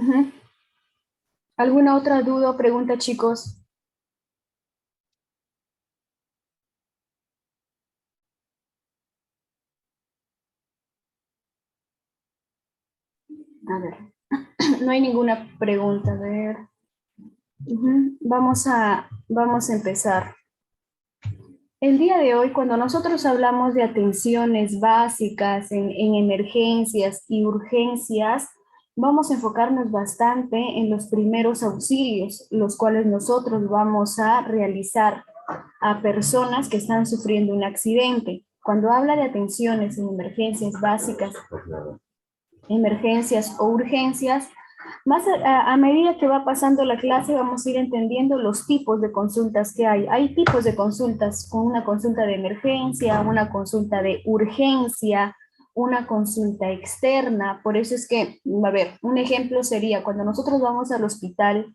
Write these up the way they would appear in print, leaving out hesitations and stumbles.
Ujú. ¿Alguna otra duda o pregunta, chicos? A ver, no hay ninguna pregunta. A ver. Ujú. Vamos a empezar. El día de hoy, cuando nosotros hablamos de atenciones básicas en emergencias y urgencias, vamos a enfocarnos bastante en los primeros auxilios, los cuales nosotros vamos a realizar a personas que están sufriendo un accidente. Cuando habla de atenciones en emergencias básicas, emergencias o urgencias, más a medida que va pasando la clase vamos a ir entendiendo los tipos de consultas que hay. Hay tipos de consultas, con una consulta de emergencia, una consulta de urgencia, una consulta externa. Por eso es que, a ver, un ejemplo sería cuando nosotros vamos al hospital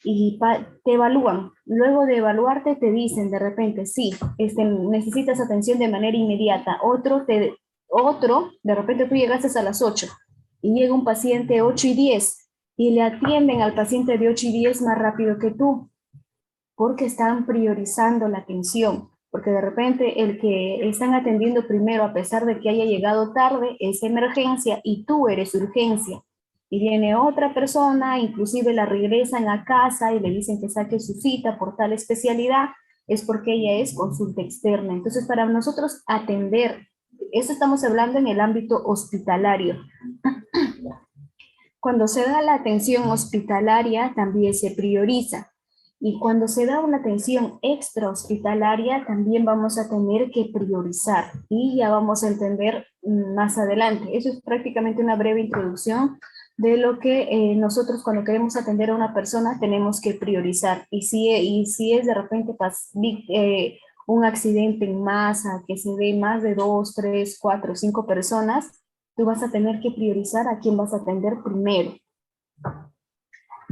y te evalúan. Luego de evaluarte te dicen de repente, sí, necesitas atención de manera inmediata. Otro, de repente tú llegaste a las 8 y llega un paciente 8:10 y le atienden al paciente de 8:10 más rápido que tú, porque están priorizando la atención. Porque de repente el que están atendiendo primero, a pesar de que haya llegado tarde, es emergencia y tú eres urgencia. Y viene otra persona, inclusive la regresan a casa y le dicen que saque su cita por tal especialidad, es porque ella es consulta externa. Entonces, para nosotros atender, esto estamos hablando en el ámbito hospitalario. Cuando se da la atención hospitalaria, también se prioriza. Y cuando se da una atención extrahospitalaria, también vamos a tener que priorizar. Y ya vamos a entender más adelante. Eso es prácticamente una breve introducción de lo que nosotros cuando queremos atender a una persona tenemos que priorizar. Y si es de repente un accidente en masa, que se ve más de 2, 3, 4, 5 personas, tú vas a tener que priorizar a quién vas a atender primero.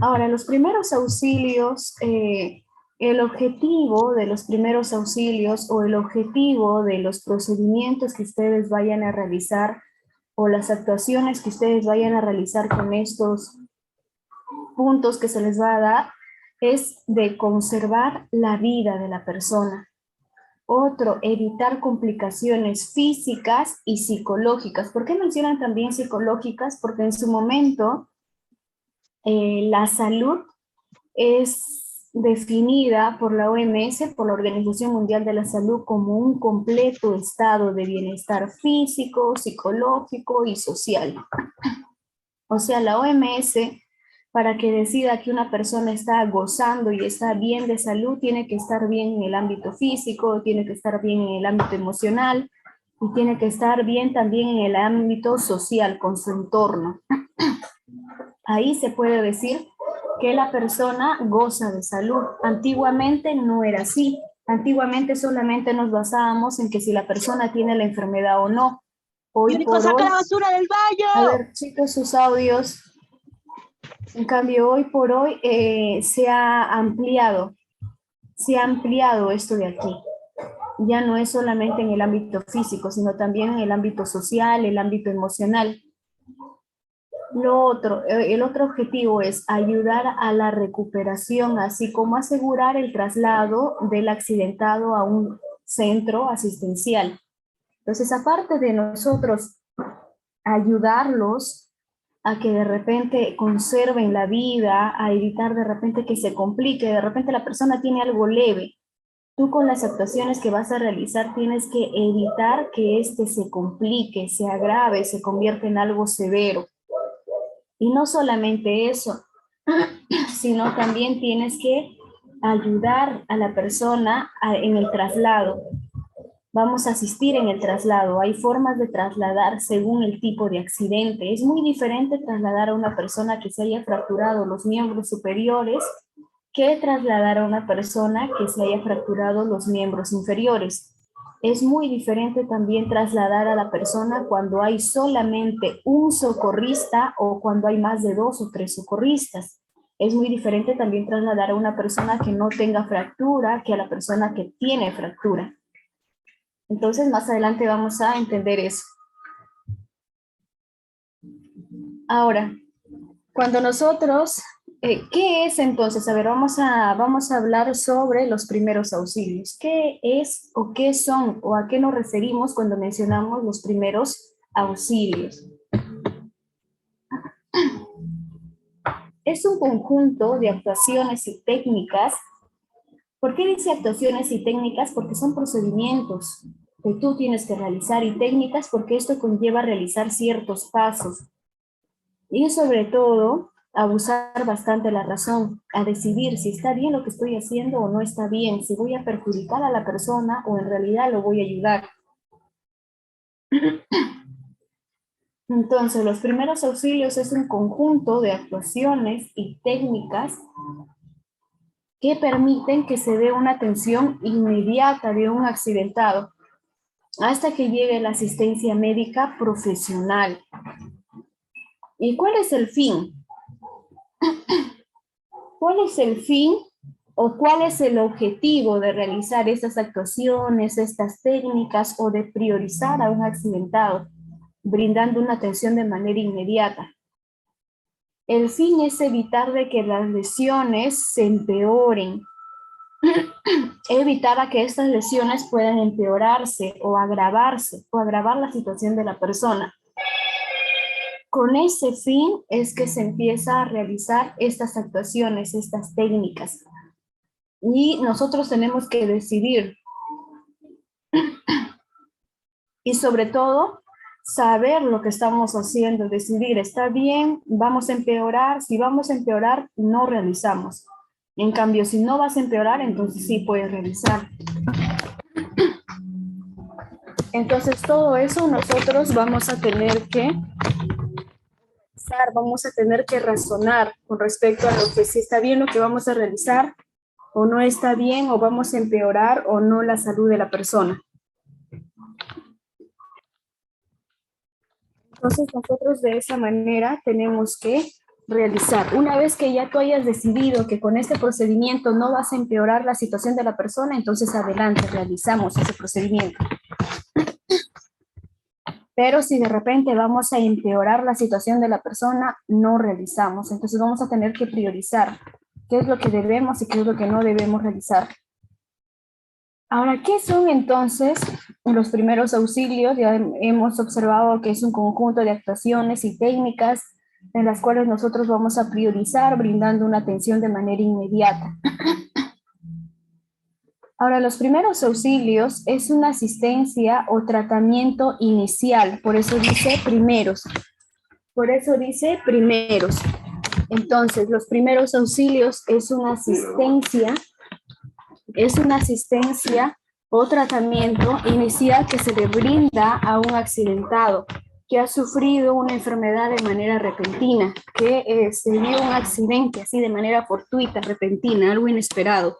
Ahora, los primeros auxilios, el objetivo de los primeros auxilios o el objetivo de los procedimientos que ustedes vayan a realizar o las actuaciones que ustedes vayan a realizar con estos puntos que se les va a dar es de conservar la vida de la persona. Otro, evitar complicaciones físicas y psicológicas. ¿Por qué mencionan también psicológicas? Porque en su momento la salud es definida por la OMS, por la Organización Mundial de la Salud, como un completo estado de bienestar físico, psicológico y social. O sea, la OMS, para que decida que una persona está gozando y está bien de salud, tiene que estar bien en el ámbito físico, tiene que estar bien en el ámbito emocional y tiene que estar bien también en el ámbito social, con su entorno. Ahí se puede decir que la persona goza de salud. Antiguamente no era así. Antiguamente solamente nos basábamos en que si la persona tiene la enfermedad o no. Hoy Nico, por saca hoy, la basura del a baño. ver, chicos, sus audios. En cambio, hoy por hoy se ha ampliado esto de aquí. Ya no es solamente en el ámbito físico, sino también en el ámbito social, el ámbito emocional. El otro objetivo es ayudar a la recuperación, así como asegurar el traslado del accidentado a un centro asistencial. Entonces, aparte de nosotros ayudarlos a que de repente conserven la vida, a evitar de repente que se complique, de repente la persona tiene algo leve, tú con las actuaciones que vas a realizar tienes que evitar que este se complique, se agrave, se convierta en algo severo. Y no solamente eso, sino también tienes que ayudar a la persona en el traslado. Vamos a asistir en el traslado. Hay formas de trasladar según el tipo de accidente. Es muy diferente trasladar a una persona que se haya fracturado los miembros superiores que trasladar a una persona que se haya fracturado los miembros inferiores. Es muy diferente también trasladar a la persona cuando hay solamente un socorrista o cuando hay más de 2 o 3 socorristas. Es muy diferente también trasladar a una persona que no tenga fractura que a la persona que tiene fractura. Entonces, más adelante vamos a entender eso. Ahora, Cuando nosotros, ¿qué es entonces? A ver, vamos a hablar sobre los primeros auxilios. ¿Qué es o qué son o a qué nos referimos cuando mencionamos los primeros auxilios? Es un conjunto de actuaciones y técnicas. ¿Por qué dice actuaciones y técnicas? Porque son procedimientos que tú tienes que realizar y técnicas porque esto conlleva realizar ciertos pasos. Y sobre todo, a usar bastante la razón, a decidir si está bien lo que estoy haciendo o no está bien, si voy a perjudicar a la persona o en realidad lo voy a ayudar. Entonces, los primeros auxilios es un conjunto de actuaciones y técnicas que permiten que se dé una atención inmediata de un accidentado hasta que llegue la asistencia médica profesional. ¿Y cuál es el fin? ¿Cuál es el fin o cuál es el objetivo de realizar estas actuaciones, estas técnicas o de priorizar a un accidentado, brindando una atención de manera inmediata? El fin es evitar de que las lesiones se empeoren, evitar a que estas lesiones puedan empeorarse o agravar la situación de la persona. Con ese fin es que se empieza a realizar estas actuaciones, estas técnicas. Y nosotros tenemos que decidir y sobre todo saber lo que estamos haciendo, decidir, está bien, vamos a empeorar, si vamos a empeorar, no realizamos. En cambio, si no vas a empeorar, entonces sí puedes realizar. Entonces, todo eso nosotros vamos a tener que vamos a tener que razonar con respecto a lo que si está bien lo que vamos a realizar o no está bien o vamos a empeorar o no la salud de la persona. Entonces nosotros de esa manera tenemos que realizar. Una vez que ya tú hayas decidido que con este procedimiento no vas a empeorar la situación de la persona, entonces adelante, realizamos ese procedimiento. Pero si de repente vamos a empeorar la situación de la persona, no realizamos. Entonces vamos a tener que priorizar qué es lo que debemos y qué es lo que no debemos realizar. Ahora, ¿qué son entonces los primeros auxilios? Ya hemos observado que es un conjunto de actuaciones y técnicas en las cuales nosotros vamos a priorizar brindando una atención de manera inmediata. Ahora, los primeros auxilios es una asistencia o tratamiento inicial, por eso dice primeros. Por eso dice primeros. Entonces, los primeros auxilios es una asistencia o tratamiento inicial que se le brinda a un accidentado que ha sufrido una enfermedad de manera repentina, que se dio un accidente así de manera fortuita, repentina, algo inesperado.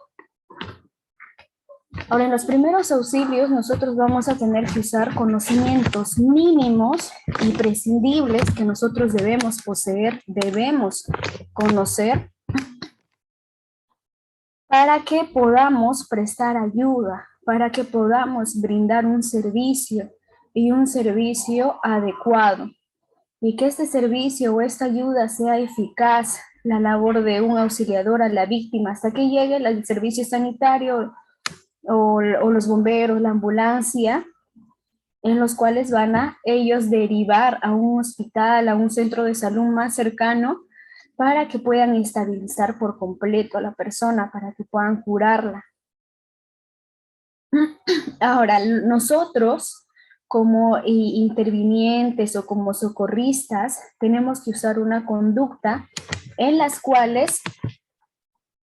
Ahora, en los primeros auxilios nosotros vamos a tener que usar conocimientos mínimos y prescindibles que nosotros debemos poseer, debemos conocer para que podamos prestar ayuda, para que podamos brindar un servicio y un servicio adecuado. Y que este servicio o esta ayuda sea eficaz, la labor de un auxiliador a la víctima hasta que llegue el servicio sanitario o los bomberos, la ambulancia, en los cuales van a ellos derivar a un hospital, a un centro de salud más cercano, para que puedan estabilizar por completo a la persona, para que puedan curarla. Ahora, nosotros como intervinientes o como socorristas tenemos que usar una conducta en las cuales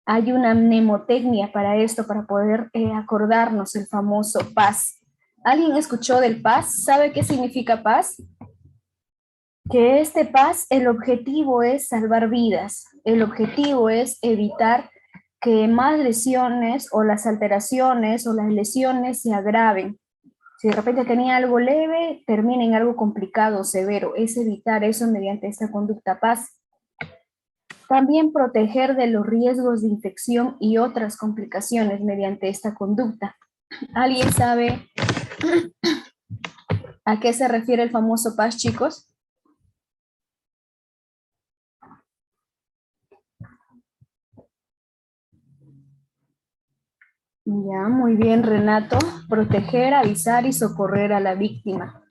hay una mnemotecnia para esto, para poder acordarnos el famoso paz. ¿Alguien escuchó del paz? ¿Sabe qué significa paz? Que este paz, el objetivo es salvar vidas, el objetivo es evitar que más lesiones o las alteraciones o las lesiones se agraven. Si de repente tenía algo leve, termina en algo complicado, severo. Es evitar eso mediante esta conducta paz. También proteger de los riesgos de infección y otras complicaciones mediante esta conducta. ¿Alguien sabe a qué se refiere el famoso paz, chicos? Ya, muy bien, Renato. Proteger, avisar y socorrer a la víctima.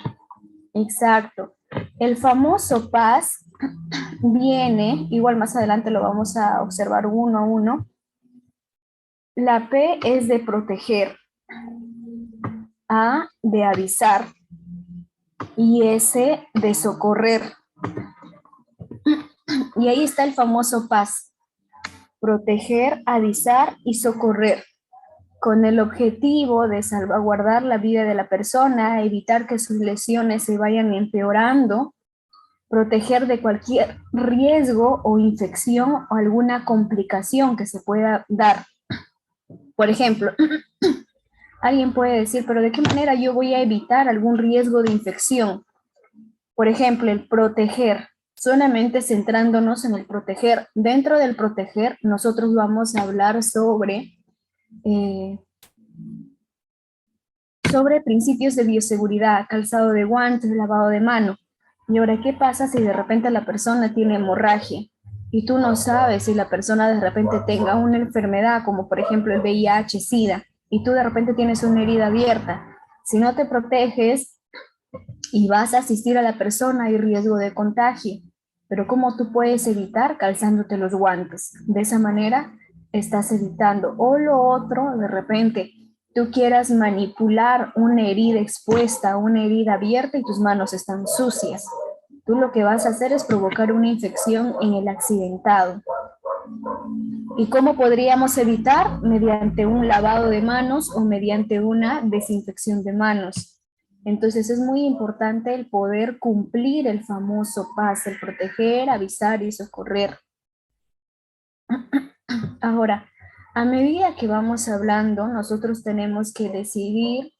Exacto. El famoso PAS viene, igual más adelante lo vamos a observar uno a uno. La P es de proteger, A de avisar y S de socorrer. Y ahí está el famoso PAS. Proteger, avisar y socorrer, con el objetivo de salvaguardar la vida de la persona, evitar que sus lesiones se vayan empeorando, proteger de cualquier riesgo o infección o alguna complicación que se pueda dar. Por ejemplo, alguien puede decir, pero ¿de qué manera yo voy a evitar algún riesgo de infección? Por ejemplo, el proteger, solamente centrándonos en el proteger. Dentro del proteger, nosotros vamos a hablar eh, sobre principios de bioseguridad, calzado de guantes, lavado de mano. Y ahora, ¿qué pasa si de repente la persona tiene hemorragia y tú no sabes si la persona de repente tenga una enfermedad como por ejemplo el VIH, SIDA, y tú de repente tienes una herida abierta? Si no te proteges y vas a asistir a la persona, hay riesgo de contagio. Pero ¿cómo tú puedes evitar? Calzándote los guantes. De esa manera estás evitando. O lo otro, de repente, tú quieras manipular una herida expuesta, una herida abierta y tus manos están sucias. Tú lo que vas a hacer es provocar una infección en el accidentado. ¿Y cómo podríamos evitar? Mediante un lavado de manos o mediante una desinfección de manos. Entonces es muy importante el poder cumplir el famoso PAS, el proteger, avisar y socorrer. Ahora, a medida que vamos hablando, nosotros tenemos que decidir,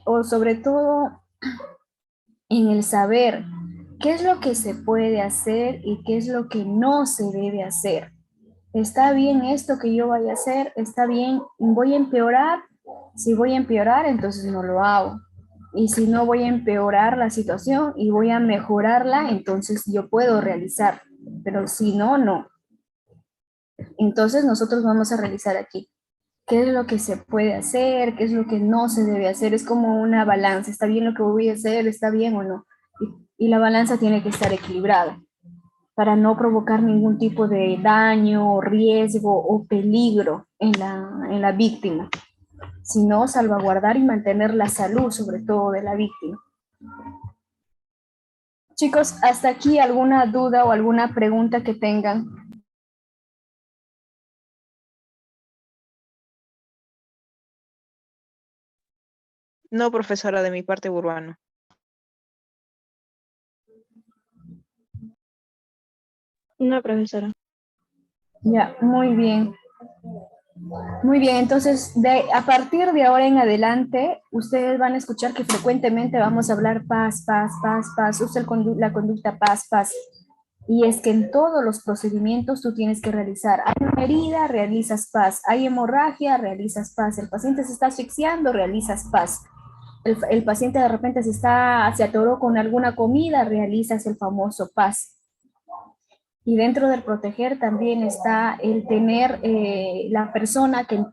o sobre todo en el saber qué es lo que se puede hacer y qué es lo que no se debe hacer. ¿Está bien esto que yo vaya a hacer? ¿Está bien? ¿Voy a empeorar? Si voy a empeorar, entonces no lo hago. Y si no voy a empeorar la situación y voy a mejorarla, entonces yo puedo realizar. Pero si no, no. Entonces nosotros vamos a realizar aquí qué es lo que se puede hacer, qué es lo que no se debe hacer. Es como una balanza. ¿Está bien lo que voy a hacer? ¿Está bien o no? Y la balanza tiene que estar equilibrada para no provocar ningún tipo de daño, riesgo o peligro en la víctima, sino salvaguardar y mantener la salud, sobre todo de la víctima. Chicos, hasta aquí alguna duda o alguna pregunta que tengan. No, profesora, de mi parte, Burbano. No, profesora. Ya, muy bien. Muy bien, entonces a partir de ahora en adelante, ustedes van a escuchar que frecuentemente vamos a hablar paz, paz, paz, paz, usa la conducta paz, paz. Y es que en todos los procedimientos tú tienes que realizar. Hay una herida, realizas paz. Hay hemorragia, realizas paz. El paciente se está asfixiando, realizas paz. El paciente de repente se atoró con alguna comida, realizas el famoso paz. Y dentro del proteger también está el tener la persona que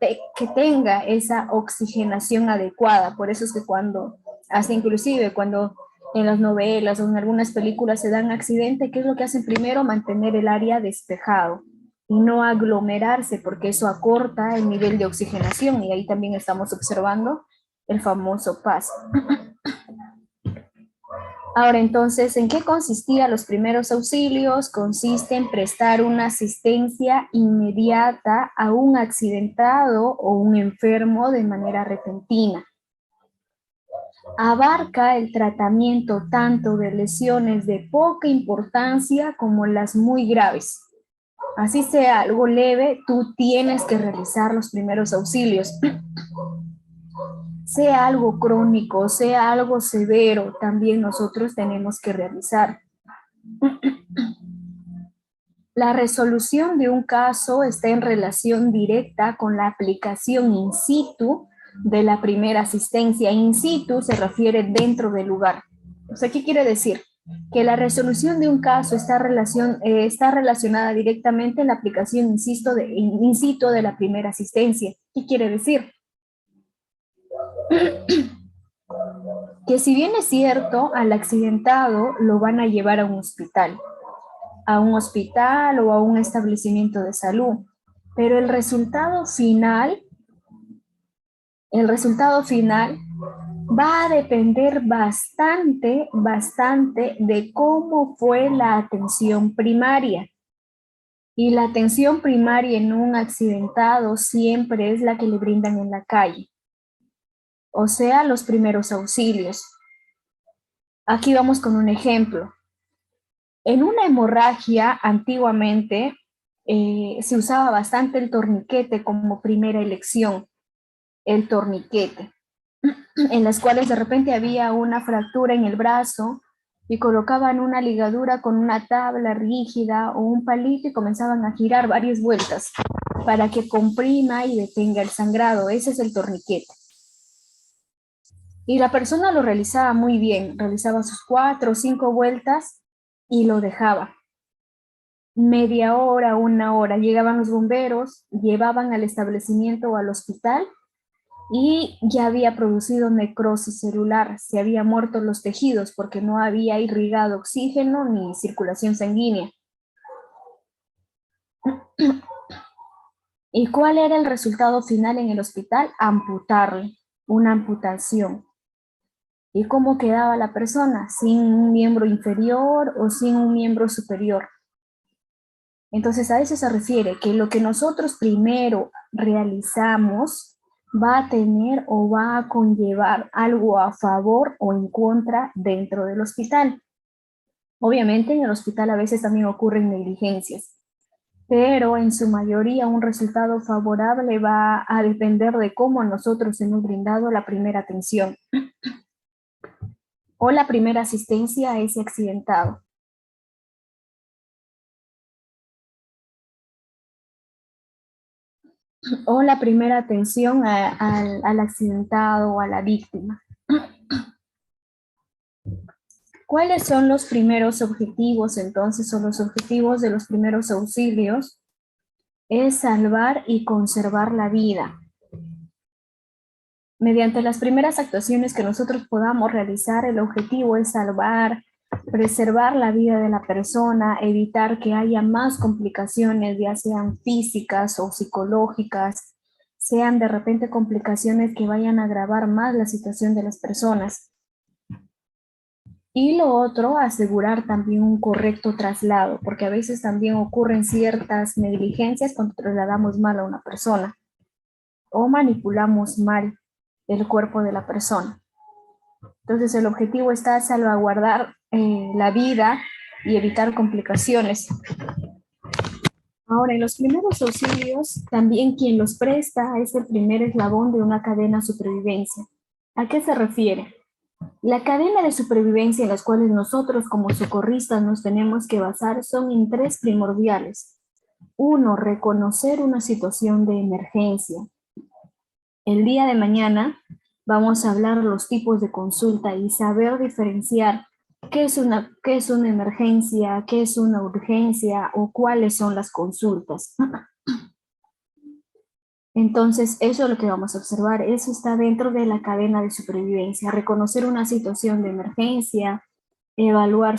tenga esa oxigenación adecuada. Por eso es que hasta inclusive cuando en las novelas o en algunas películas se dan accidente, ¿qué es lo que hacen primero? Mantener el área despejado y no aglomerarse, porque eso acorta el nivel de oxigenación y ahí también estamos observando el famoso PAS. Ahora, entonces, ¿en qué consistían los primeros auxilios? Consiste en prestar una asistencia inmediata a un accidentado o un enfermo de manera repentina. Abarca el tratamiento tanto de lesiones de poca importancia como las muy graves. Así sea algo leve, tú tienes que realizar los primeros auxilios. Sea algo crónico, sea algo severo, también nosotros tenemos que realizar. La resolución de un caso está en relación directa con la aplicación in situ de la primera asistencia. In situ se refiere dentro del lugar. O sea, ¿qué quiere decir? que la resolución de un caso está relacionada directamente en la aplicación, insisto, in situ de la primera asistencia. ¿Qué quiere decir? Que si bien es cierto, al accidentado lo van a llevar a un hospital o a un establecimiento de salud, pero el resultado final va a depender bastante de cómo fue la atención primaria. Y la atención primaria en un accidentado siempre es la que le brindan en la calle, o sea, los primeros auxilios. Aquí vamos con un ejemplo. En una hemorragia, antiguamente, se usaba bastante el torniquete como primera elección, el torniquete, en las cuales de repente había una fractura en el brazo y colocaban una ligadura con una tabla rígida o un palito y comenzaban a girar varias vueltas para que comprima y detenga el sangrado. Ese es el torniquete. Y la persona lo realizaba muy bien, realizaba sus 4 o 5 vueltas y lo dejaba. Media hora, una hora, llegaban los bomberos, llevaban al establecimiento o al hospital y ya había producido necrosis celular, se había muerto los tejidos porque no había irrigado oxígeno ni circulación sanguínea. ¿Y cuál era el resultado final en el hospital? Amputarle, una amputación. ¿Y cómo quedaba la persona? Sin un miembro inferior o sin un miembro superior. Entonces a eso se refiere, que lo que nosotros primero realizamos va a tener o va a conllevar algo a favor o en contra dentro del hospital. Obviamente en el hospital a veces también ocurren negligencias, pero en su mayoría un resultado favorable va a depender de cómo nosotros hemos brindado la primera atención o la primera asistencia a ese accidentado. O la primera atención al accidentado o a la víctima. ¿Cuáles son los primeros objetivos entonces o los objetivos de los primeros auxilios? Es salvar y conservar la vida. Mediante las primeras actuaciones que nosotros podamos realizar, el objetivo es salvar, preservar la vida de la persona, evitar que haya más complicaciones, ya sean físicas o psicológicas, sean de repente complicaciones que vayan a agravar más la situación de las personas. Y lo otro, asegurar también un correcto traslado, porque a veces también ocurren ciertas negligencias cuando trasladamos mal a una persona o manipulamos mal el cuerpo de la persona. Entonces el objetivo está salvaguardar la vida y evitar complicaciones. Ahora, en los primeros auxilios, también quien los presta es el primer eslabón de una cadena de supervivencia. ¿A qué se refiere? La cadena de supervivencia en las cuales nosotros como socorristas nos tenemos que basar son en 3 primordiales. 1, reconocer una situación de emergencia. El día de mañana vamos a hablar los tipos de consulta y saber diferenciar qué es una emergencia, qué es una urgencia o cuáles son las consultas. Entonces, eso es lo que vamos a observar. Eso está dentro de la cadena de supervivencia. Reconocer una situación de emergencia, evaluar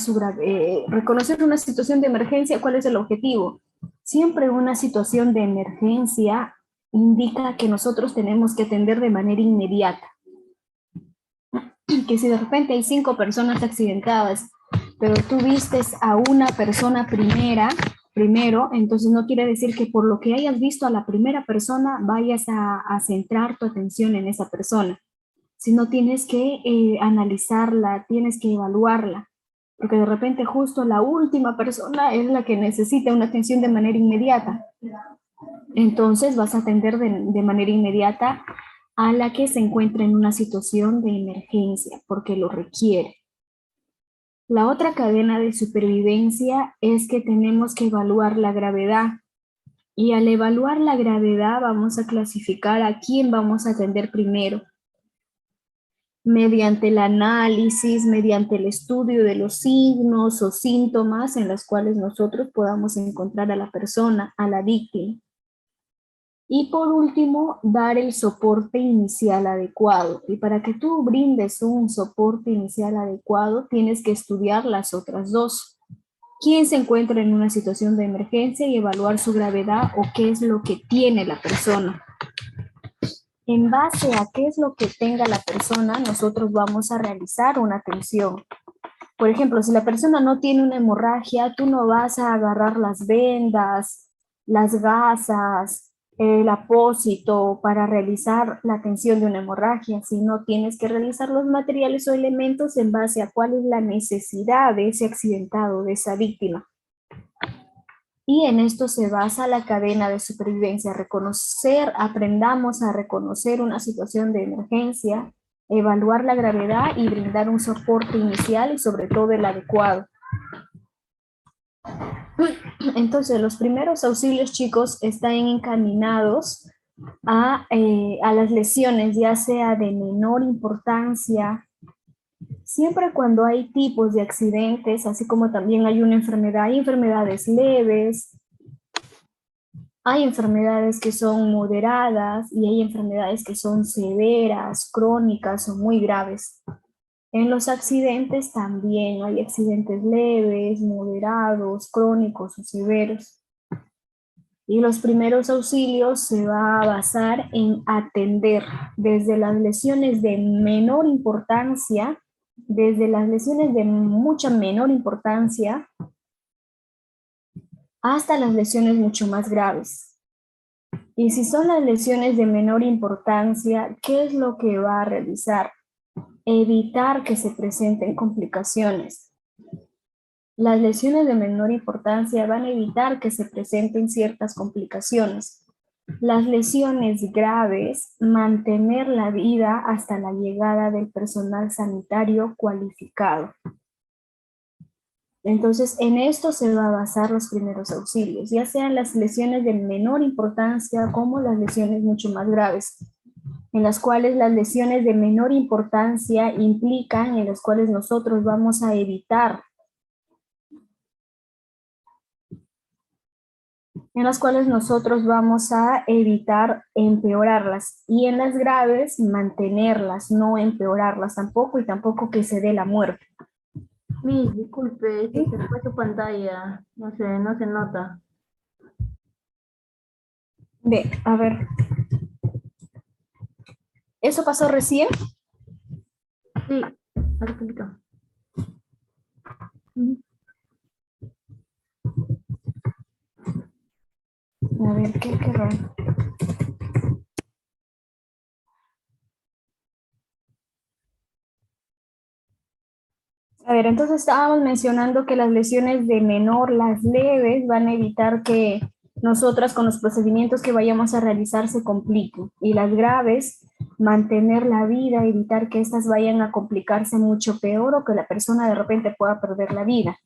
reconocer una situación de emergencia, ¿cuál es el objetivo? Siempre una situación de emergencia indica que nosotros tenemos que atender de manera inmediata. Que si de repente hay 5 personas accidentadas, pero tú vistes a una persona primero, entonces no quiere decir que por lo que hayas visto a la primera persona vayas a centrar tu atención en esa persona, sino tienes que analizarla, tienes que evaluarla, porque de repente justo la última persona es la que necesita una atención de manera inmediata. Entonces vas a atender de manera inmediata a la que se encuentra en una situación de emergencia, porque lo requiere. La otra cadena de supervivencia es que tenemos que evaluar la gravedad. Y al evaluar la gravedad vamos a clasificar a quién vamos a atender primero. mediante el análisis, mediante el estudio de los signos o síntomas en los cuales nosotros podamos encontrar a la persona, a la víctima. Y por último, dar el soporte inicial adecuado. Y para que tú brindes un soporte inicial adecuado, tienes que estudiar las otras dos. ¿Quién se encuentra en una situación de emergencia y evaluar su gravedad o qué es lo que tiene la persona? En base a qué es lo que tenga la persona, nosotros vamos a realizar una atención. Por ejemplo, si la persona no tiene una hemorragia, tú no vas a agarrar las vendas, las gasas, el apósito para realizar la atención de una hemorragia, sino tienes que realizar los materiales o elementos en base a cuál es la necesidad de ese accidentado, de esa víctima. Y en esto se basa la cadena de supervivencia, aprendamos a reconocer una situación de emergencia, evaluar la gravedad y brindar un soporte inicial y sobre todo el adecuado. Entonces, los primeros auxilios, chicos, están encaminados a las lesiones, ya sea de menor importancia. Siempre cuando hay tipos de accidentes, así como también hay una enfermedad, hay enfermedades leves, hay enfermedades que son moderadas y hay enfermedades que son severas, crónicas o muy graves. En los accidentes también hay accidentes leves, moderados, crónicos o severos. Y los primeros auxilios se va a basar en atender desde las lesiones de menor importancia, desde las lesiones de mucha menor importancia, hasta las lesiones mucho más graves. Y si son las lesiones de menor importancia, ¿qué es lo que va a realizar? Evitar que se presenten complicaciones. Las lesiones de menor importancia van a evitar que se presenten ciertas complicaciones. Las lesiones graves, mantener la vida hasta la llegada del personal sanitario cualificado. Entonces, en esto se va a basar los primeros auxilios, ya sean las lesiones de menor importancia como las lesiones mucho más graves, en las cuales las lesiones de menor importancia implican en las cuales nosotros vamos a evitar, empeorarlas, y en las graves mantenerlas, no empeorarlas tampoco, y tampoco que se dé la muerte. Miss, disculpe, se fue su pantalla, no se nota. A ver. ¿Eso pasó recién? Sí, hace poquito. A ver, qué raro. A ver, entonces estábamos mencionando que las lesiones de menor, las leves, van a evitar que nosotras con los procedimientos que vayamos a realizar se compliquen. Y las graves, mantener la vida, evitar que estas vayan a complicarse mucho peor o que la persona de repente pueda perder la vida.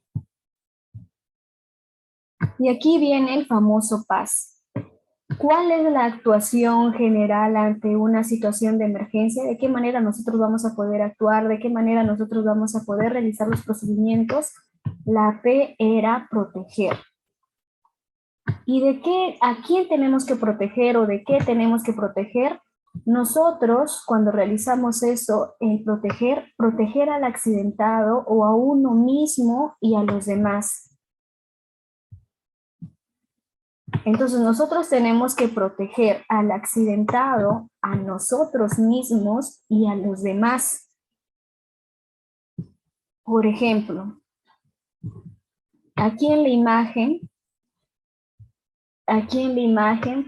Y aquí viene el famoso PAS. ¿Cuál es la actuación general ante una situación de emergencia? ¿De qué manera nosotros vamos a poder actuar? ¿De qué manera nosotros vamos a poder realizar los procedimientos? La P era proteger. ¿Y a quién tenemos que proteger o de qué tenemos que proteger? Nosotros, cuando realizamos eso, en proteger al accidentado o a uno mismo y a los demás. Entonces nosotros tenemos que proteger al accidentado, a nosotros mismos y a los demás. Por ejemplo, aquí en la imagen,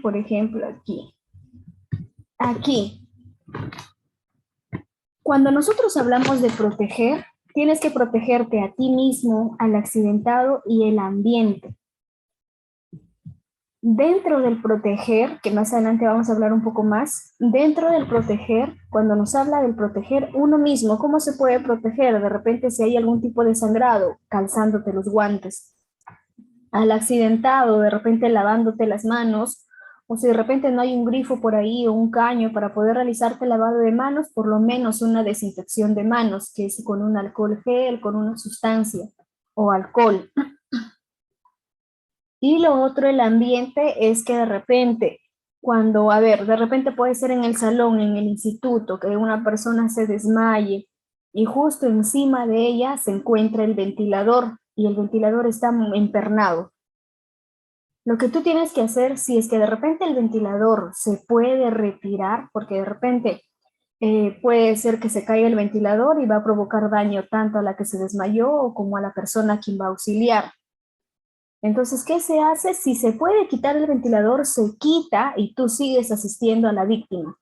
por ejemplo, aquí. Cuando nosotros hablamos de proteger, tienes que protegerte a ti mismo, al accidentado y el ambiente. Dentro del proteger, que más adelante vamos a hablar un poco más, dentro del proteger, cuando nos habla del proteger uno mismo, ¿cómo se puede proteger? De repente si hay algún tipo de sangrado, calzándote los guantes. Al accidentado, de repente lavándote las manos O si de repente no hay un grifo por ahí o un caño para poder realizarte lavado de manos, por lo menos una desinfección de manos, que es con un alcohol gel, con una sustancia o alcohol. Y lo otro, el ambiente, es que de repente, cuando, a ver, de repente puede ser en el salón, en el instituto, que una persona se desmaye y justo encima de ella se encuentra el ventilador y el ventilador está empernado. Lo que tú tienes que hacer, si es que de repente el ventilador se puede retirar, porque de repente puede ser que se caiga el ventilador y va a provocar daño tanto a la que se desmayó como a la persona a quien va a auxiliar. Entonces, ¿qué se hace? Si se puede quitar el ventilador, se quita y tú sigues asistiendo a la víctima.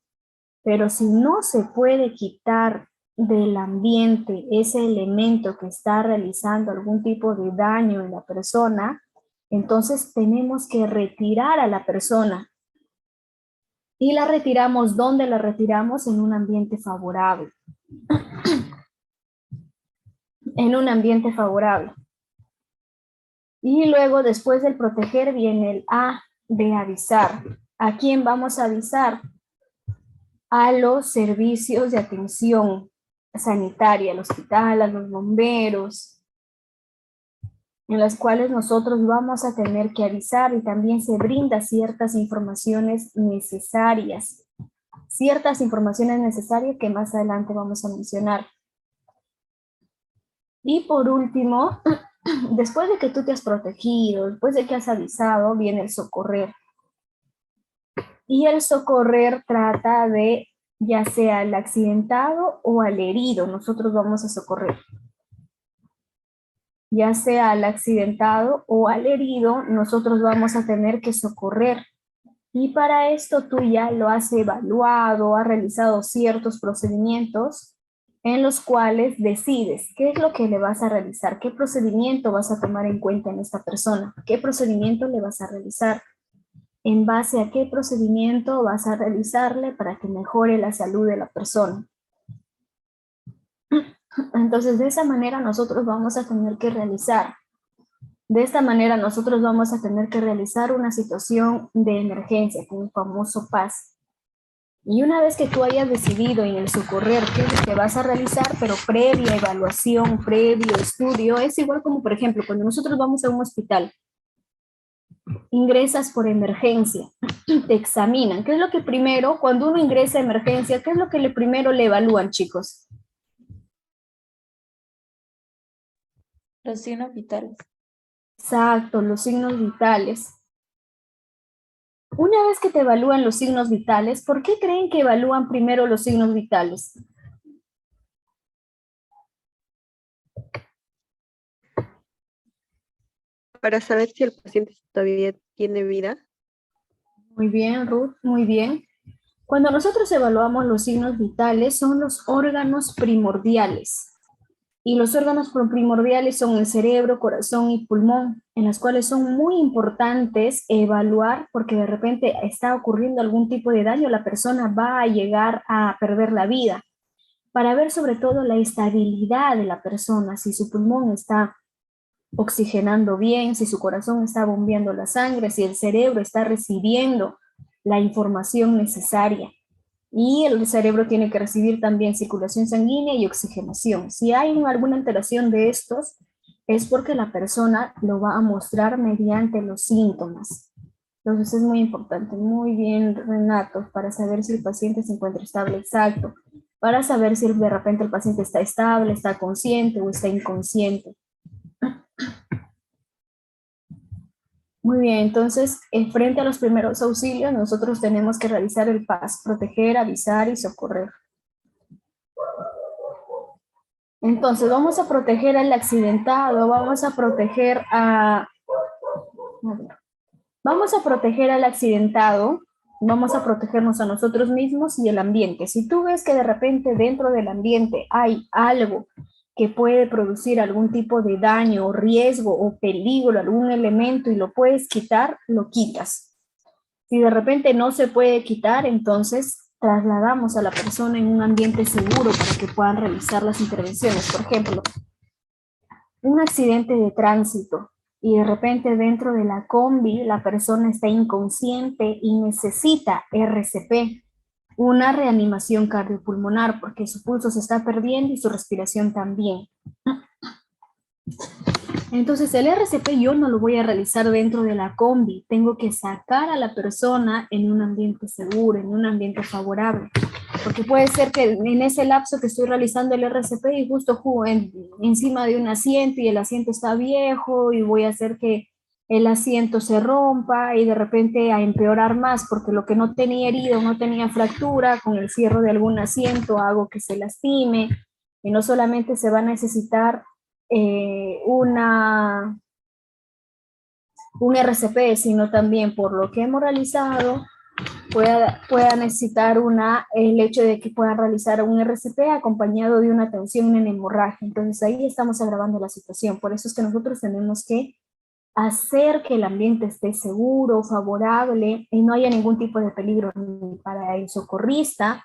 Pero si no se puede quitar del ambiente ese elemento que está realizando algún tipo de daño en la persona, entonces tenemos que retirar a la persona. Y la retiramos, ¿dónde la retiramos? En un ambiente favorable. En un ambiente favorable. Y luego, después del proteger, viene el A de avisar. ¿A quién vamos a avisar? A los servicios de atención sanitaria, al hospital, a los bomberos, en las cuales nosotros vamos a tener que avisar y también se brinda ciertas informaciones necesarias. Ciertas informaciones necesarias que más adelante vamos a mencionar. Y por último, después de que tú te has protegido, después de que has avisado, viene el socorrer. Y el socorrer trata de ya sea al accidentado o al herido, nosotros vamos a socorrer. Ya sea al accidentado o al herido, nosotros vamos a tener que socorrer. Y para esto tú ya lo has evaluado, has realizado ciertos procedimientos en los cuales decides qué es lo que le vas a realizar, qué procedimiento vas a tomar en cuenta en esta persona, qué procedimiento le vas a realizar, en base a qué procedimiento vas a realizarle para que mejore la salud de la persona. Entonces, de esa manera nosotros vamos a tener que realizar, una situación de emergencia, con el famoso PAS. Y una vez que tú hayas decidido en el socorrer qué es lo que vas a realizar, pero previa evaluación, previo estudio, es igual como, por ejemplo, cuando nosotros vamos a un hospital, ingresas por emergencia, te examinan. ¿Qué es lo que primero, cuando uno ingresa a emergencia, qué es lo que primero le evalúan, chicos? Los signos vitales. Exacto, los signos vitales. Una vez que te evalúan los signos vitales, ¿por qué creen que evalúan primero los signos vitales? Para saber si el paciente todavía tiene vida. Muy bien, Ruth, muy bien. Cuando nosotros evaluamos los signos vitales, son los órganos primordiales. Y los órganos primordiales son el cerebro, corazón y pulmón, en las cuales son muy importantes evaluar porque de repente está ocurriendo algún tipo de daño, la persona va a llegar a perder la vida. Para ver sobre todo la estabilidad de la persona, si su pulmón está oxigenando bien, si su corazón está bombeando la sangre, si el cerebro está recibiendo la información necesaria. Y el cerebro tiene que recibir también circulación sanguínea y oxigenación. Si hay alguna alteración de estos, es porque la persona lo va a mostrar mediante los síntomas. Entonces es muy importante. Muy bien, Renato, para saber si el paciente se encuentra estable, exacto. Para saber si de repente el paciente está estable, está consciente o está inconsciente. Muy bien, entonces, frente a los primeros auxilios, nosotros tenemos que realizar el PAS, proteger, avisar y socorrer. Entonces, vamos a proteger al accidentado, vamos a proteger al accidentado, vamos a protegernos a nosotros mismos y el ambiente. Si tú ves que de repente dentro del ambiente hay algo que puede producir algún tipo de daño o riesgo o peligro, algún elemento y lo puedes quitar, lo quitas. Si de repente no se puede quitar, entonces trasladamos a la persona en un ambiente seguro para que puedan realizar las intervenciones. Por ejemplo, un accidente de tránsito y de repente dentro de la combi la persona está inconsciente y necesita RCP, una reanimación cardiopulmonar, porque su pulso se está perdiendo y su respiración también. Entonces el RCP yo no lo voy a realizar dentro de la combi, tengo que sacar a la persona en un ambiente seguro, en un ambiente favorable, porque puede ser que en ese lapso que estoy realizando el RCP y justo encima de un asiento y el asiento está viejo y voy a hacer que el asiento se rompa y de repente a empeorar más, porque lo que no tenía herido, no tenía fractura, con el cierre de algún asiento hago que se lastime, y no solamente se va a necesitar un RCP, sino también por lo que hemos realizado, pueda necesitar el hecho de que puedan realizar un RCP acompañado de una atención en hemorragia. Entonces ahí estamos agravando la situación. Por eso es que nosotros tenemos que hacer que el ambiente esté seguro, favorable, y no haya ningún tipo de peligro ni para el socorrista,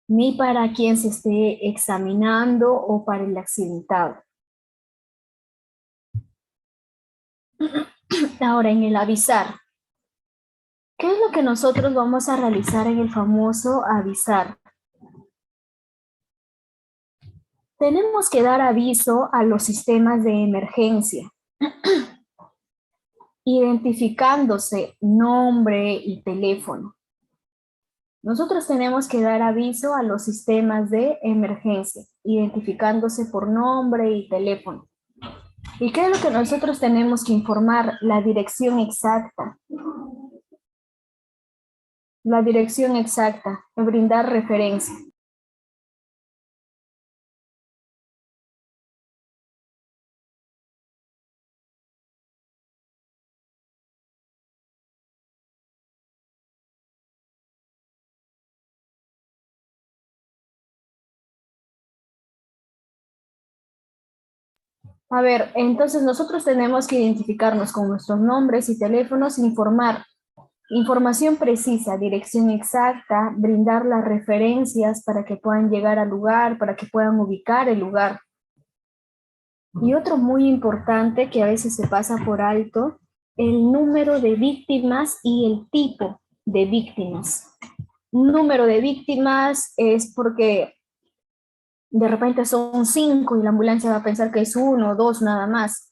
ni para quien se esté examinando o para el accidentado. Ahora, en el avisar. ¿Qué es lo que nosotros vamos a realizar en el famoso avisar? Tenemos que dar aviso a los sistemas de emergencia, identificándose nombre y teléfono. Nosotros tenemos que dar aviso a los sistemas de emergencia, identificándose por nombre y teléfono. ¿Y qué es lo que nosotros tenemos que informar? La dirección exacta. La dirección exacta, brindar referencia. A ver, entonces nosotros tenemos que identificarnos con nuestros nombres y teléfonos, informar información precisa, dirección exacta, brindar las referencias para que puedan llegar al lugar, para que puedan ubicar el lugar. Y otro muy importante que a veces se pasa por alto, el número de víctimas y el tipo de víctimas. Número de víctimas es porque de repente son 5 y la ambulancia va a pensar que es 1 o 2 nada más.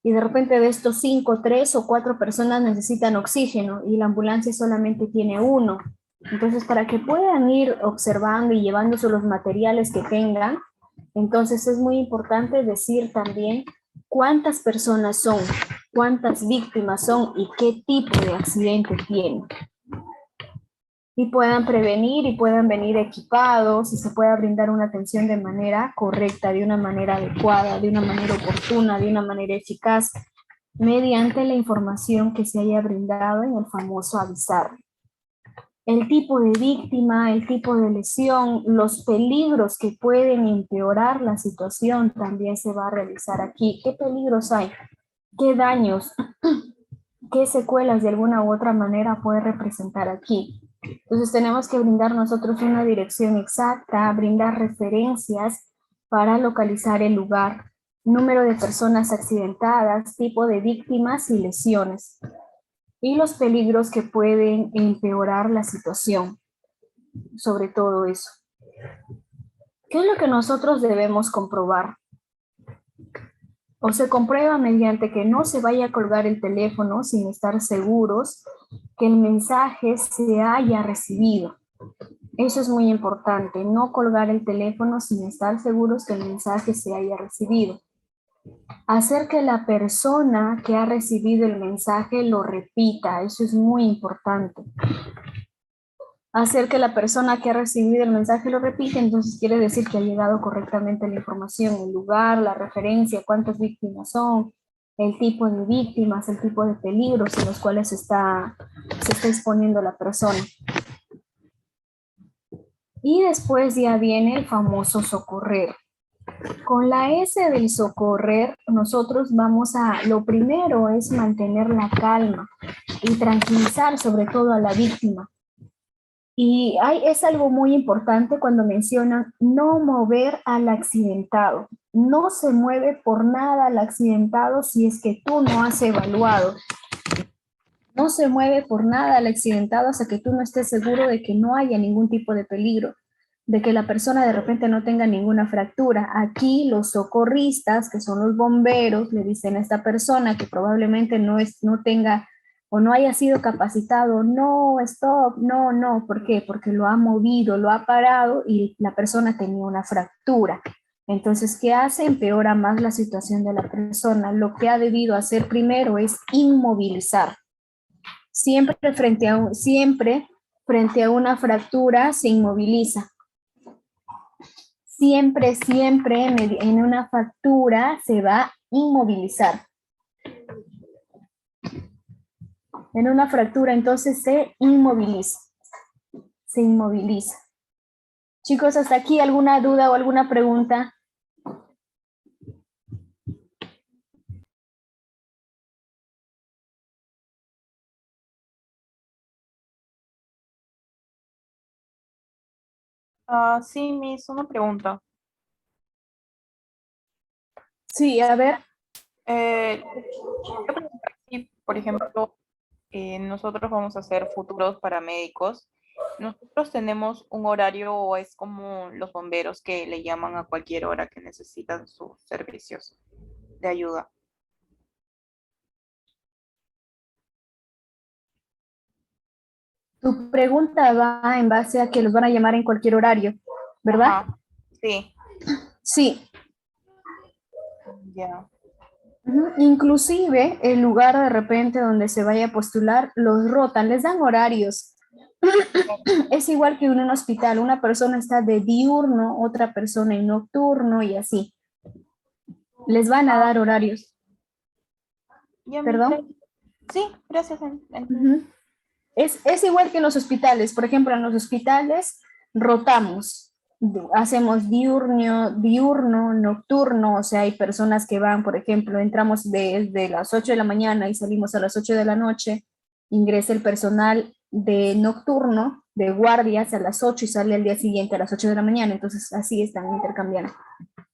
Y de repente de estos 5, 3 o 4 personas necesitan oxígeno y la ambulancia solamente tiene 1. Entonces, para que puedan ir observando y llevándose los materiales que tengan, entonces es muy importante decir también cuántas personas son, cuántas víctimas son y qué tipo de accidente tienen. Y puedan prevenir y puedan venir equipados y se pueda brindar una atención de manera correcta, de una manera adecuada, de una manera oportuna, de una manera eficaz, mediante la información que se haya brindado en el famoso avisar. El tipo de víctima, el tipo de lesión, los peligros que pueden empeorar la situación también se va a realizar aquí. ¿Qué peligros hay? ¿Qué daños? ¿Qué secuelas de alguna u otra manera puede representar aquí? Entonces tenemos que brindar nosotros una dirección exacta, brindar referencias para localizar el lugar, número de personas accidentadas, tipo de víctimas y lesiones, y los peligros que pueden empeorar la situación, sobre todo eso. ¿Qué es lo que nosotros debemos comprobar? O se comprueba mediante que no se vaya a colgar el teléfono sin estar seguros que el mensaje se haya recibido. Eso es muy importante, no colgar el teléfono sin estar seguros que el mensaje se haya recibido. Hacer que la persona que ha recibido el mensaje lo repita, eso es muy importante. Hacer que la persona que ha recibido el mensaje lo repita, entonces quiere decir que ha llegado correctamente la información, el lugar, la referencia, cuántas víctimas son, el tipo de víctimas, el tipo de peligros en los cuales se está exponiendo la persona. Y después ya viene el famoso socorrer. Con la S del socorrer, nosotros lo primero es mantener la calma y tranquilizar sobre todo a la víctima. Es algo muy importante cuando mencionan no mover al accidentado. No se mueve por nada al accidentado si es que tú no has evaluado. No se mueve por nada al accidentado hasta que tú no estés seguro de que no haya ningún tipo de peligro, de que la persona de repente no tenga ninguna fractura. Aquí los socorristas, que son los bomberos, le dicen a esta persona que probablemente no tenga o no haya sido capacitado, no, stop, no, no, ¿por qué? Porque lo ha movido, lo ha parado y la persona tenía una fractura. Entonces, ¿qué hace? Empeora más la situación de la persona. Lo que ha debido hacer primero es inmovilizar. Siempre frente a una fractura se inmoviliza. Siempre en una fractura se va a inmovilizar. En una fractura entonces se inmoviliza. Se inmoviliza. Chicos, ¿hasta aquí alguna duda o alguna pregunta? Sí, Miss, una pregunta. Sí, a ver. Quería preguntar si, por ejemplo, nosotros vamos a ser futuros paramédicos. ¿Nosotros tenemos un horario o es como los bomberos que le llaman a cualquier hora que necesitan sus servicios de ayuda? Tu pregunta va en base a que los van a llamar en cualquier horario, ¿verdad? Ajá, sí, Sí. ya. Inclusive el lugar de repente donde se vaya a postular, los rotan, les dan horarios. Es igual que en un hospital, una persona está de diurno, otra persona en nocturno y así. Les van a dar horarios. Ya, Miss, ¿Perdón? sí, gracias. Ujú. Es igual que en los hospitales. Por ejemplo, en los hospitales rotamos. Hacemos diurno, nocturno, o sea, hay personas que van, por ejemplo, entramos desde las 8 de la mañana y salimos a las 8 de la noche, ingresa el personal de nocturno, de guardias a las 8 y sale al día siguiente a las 8 de la mañana, entonces así están intercambiando.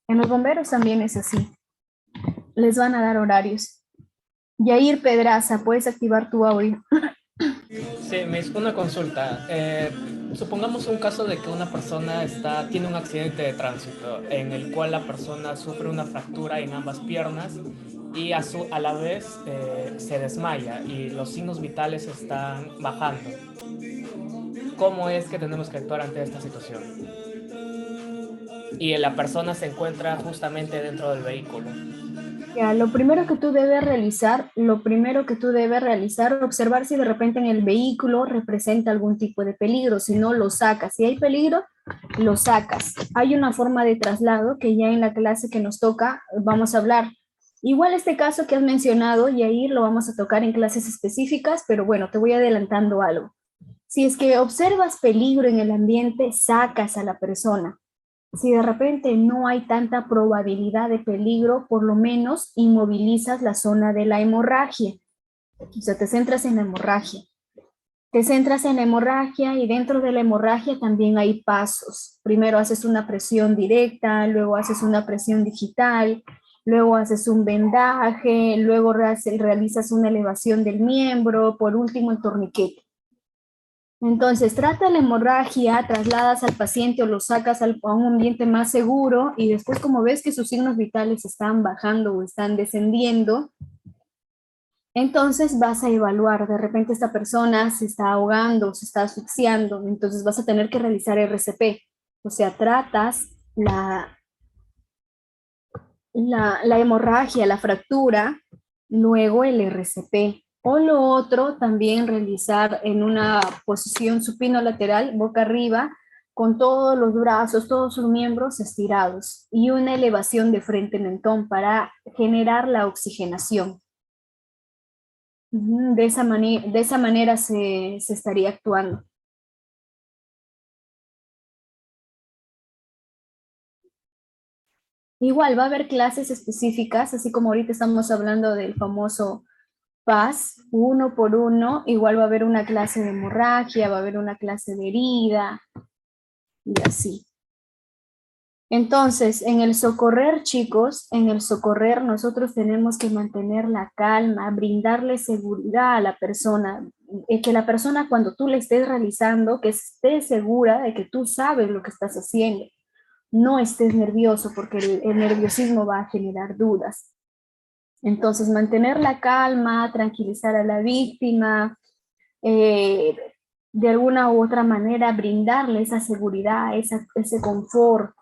En los bomberos también es así, les van a dar horarios. Yair Pedraza, puedes activar tu audio. Sí, me hizo una consulta. Supongamos un caso de que una persona tiene un accidente de tránsito en el cual la persona sufre una fractura en ambas piernas y a la vez se desmaya y los signos vitales están bajando. ¿Cómo es que tenemos que actuar ante esta situación? Y la persona se encuentra justamente dentro del vehículo. Ya, lo primero que tú debes realizar, observar si de repente en el vehículo representa algún tipo de peligro, si no lo sacas, si hay peligro, lo sacas. Hay una forma de traslado que ya en la clase que nos toca vamos a hablar. Igual este caso que has mencionado, Yair, lo vamos a tocar en clases específicas, pero bueno, te voy adelantando algo. Si es que observas peligro en el ambiente, sacas a la persona. Si de repente no hay tanta probabilidad de peligro, por lo menos inmovilizas la zona de la hemorragia. O sea, te centras en la hemorragia. Te centras en la hemorragia y dentro de la hemorragia también hay pasos. Primero haces una presión directa, luego haces una presión digital, luego haces un vendaje, luego realizas una elevación del miembro, por último el torniquete. Entonces, trata la hemorragia, trasladas al paciente o lo sacas a un ambiente más seguro y después como ves que sus signos vitales están bajando o están descendiendo, entonces vas a evaluar, de repente esta persona se está ahogando, se está asfixiando, entonces vas a tener que realizar RCP, o sea, tratas la hemorragia, la fractura, luego el RCP. O lo otro, también realizar en una posición supino lateral, boca arriba, con todos los brazos, todos sus miembros estirados y una elevación de frente mentón para generar la oxigenación. De esa manera se estaría actuando. Igual va a haber clases específicas, así como ahorita estamos hablando del famoso PAS, uno por uno, igual va a haber una clase de hemorragia, va a haber una clase de herida, y así. Entonces, en el socorrer, chicos, en el socorrer nosotros tenemos que mantener la calma, brindarle seguridad a la persona, que la persona cuando tú le estés realizando, que esté segura de que tú sabes lo que estás haciendo. No estés nervioso porque el nerviosismo va a generar dudas. Entonces, mantener la calma, tranquilizar a la víctima, de alguna u otra manera brindarle esa seguridad, ese confort,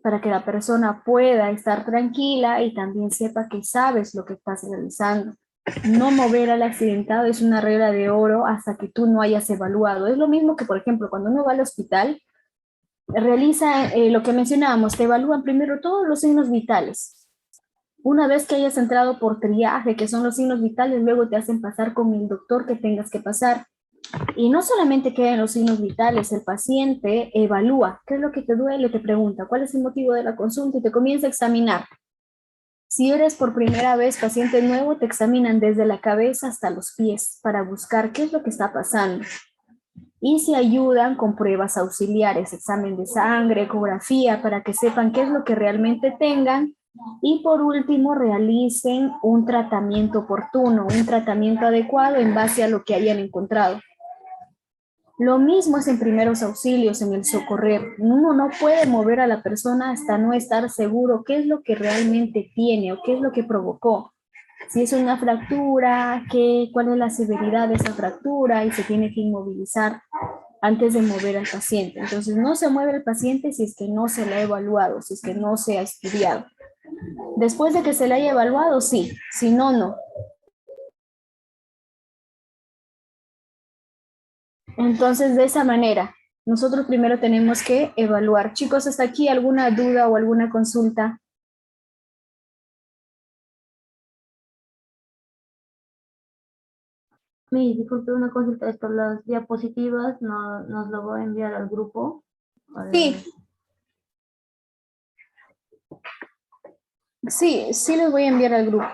para que la persona pueda estar tranquila y también sepa que sabes lo que estás realizando. No mover al accidentado es una regla de oro hasta que tú no hayas evaluado. Es lo mismo que, por ejemplo, cuando uno va al hospital, realiza lo que mencionábamos, te evalúan primero todos los signos vitales. Una vez que hayas entrado por triaje, que son los signos vitales, luego te hacen pasar con el doctor que tengas que pasar. Y no solamente quedan los signos vitales, el paciente evalúa qué es lo que te duele, te pregunta cuál es el motivo de la consulta y te comienza a examinar. Si eres por primera vez paciente nuevo, te examinan desde la cabeza hasta los pies para buscar qué es lo que está pasando. Y se ayudan con pruebas auxiliares, examen de sangre, ecografía, para que sepan qué es lo que realmente tengan. Y por último, realicen un tratamiento oportuno, un tratamiento adecuado en base a lo que hayan encontrado. Lo mismo es en primeros auxilios, en el socorrer. Uno no puede mover a la persona hasta no estar seguro qué es lo que realmente tiene o qué es lo que provocó. Si es una fractura, cuál es la severidad de esa fractura y se tiene que inmovilizar antes de mover al paciente. Entonces no se mueve el paciente si es que no se le ha evaluado, si es que no se ha estudiado. Después de que se le haya evaluado, sí, si no, no. Entonces, de esa manera, nosotros primero tenemos que evaluar. Chicos, ¿hasta aquí alguna duda o alguna consulta? Disculpe una consulta, esto, las diapositivas nos lo voy a enviar al grupo. Sí. Sí les voy a enviar al grupo.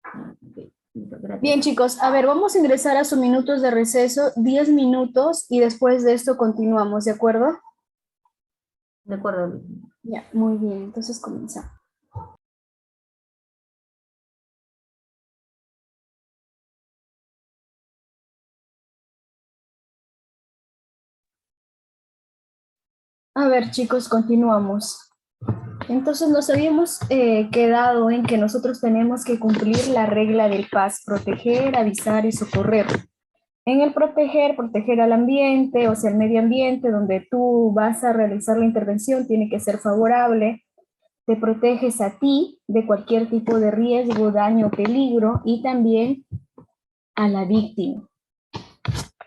Ok, muchas gracias. Bien, chicos, a ver, vamos a ingresar a sus minutos de receso, 10 minutos, y después de esto continuamos, ¿de acuerdo? De acuerdo. Ya, muy bien, entonces comenzamos. A ver, chicos, continuamos. Entonces nos habíamos quedado en que nosotros tenemos que cumplir la regla del PAS, proteger, avisar y socorrer. En el proteger al ambiente, o sea, el medio ambiente donde tú vas a realizar la intervención tiene que ser favorable. Te proteges a ti de cualquier tipo de riesgo, daño o peligro, y también a la víctima.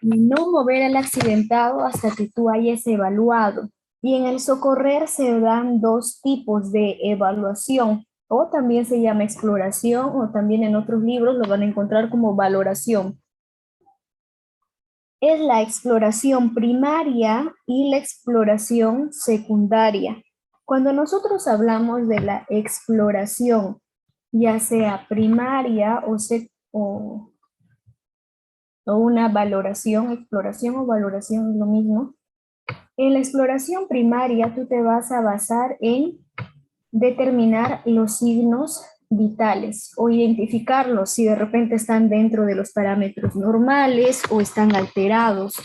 No mover al accidentado hasta que tú hayas evaluado. Y en el socorrer se dan dos tipos de evaluación, o también se llama exploración, o también en otros libros lo van a encontrar como valoración. Es la exploración primaria y la exploración secundaria. Cuando nosotros hablamos de la exploración, ya sea primaria o una valoración, exploración o valoración es lo mismo. En la exploración primaria tú te vas a basar en determinar los signos vitales o identificarlos si de repente están dentro de los parámetros normales o están alterados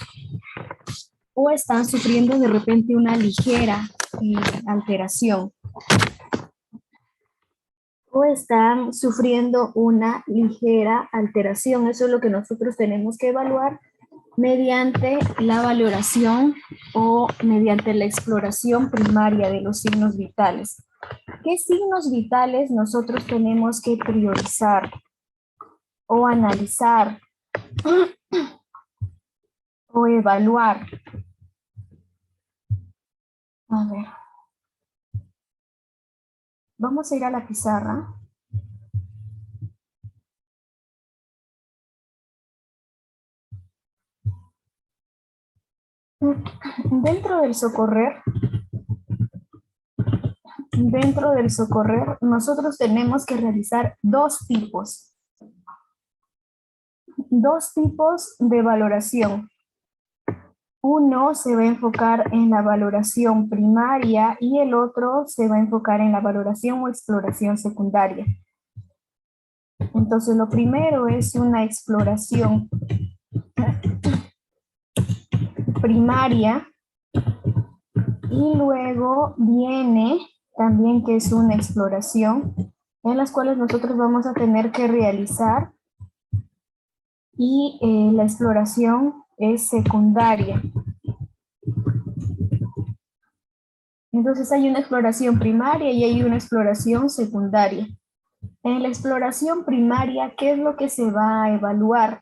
o están sufriendo de repente una ligera alteración o están sufriendo una ligera alteración. Eso es lo que nosotros tenemos que evaluar mediante la valoración o mediante la exploración primaria de los signos vitales. ¿Qué signos vitales nosotros tenemos que priorizar o analizar o evaluar? A ver. Vamos a ir a la pizarra. Dentro del socorrer, nosotros tenemos que realizar dos tipos. dos tipos de valoración. Uno se va a enfocar en la valoración primaria y el otro se va a enfocar en la valoración o exploración secundaria. Entonces, lo primero es una exploración primaria y luego viene también que es una exploración en las cuales nosotros vamos a tener que realizar y la exploración es secundaria. Entonces hay una exploración primaria y hay una exploración secundaria. En la exploración primaria, ¿qué es lo que se va a evaluar?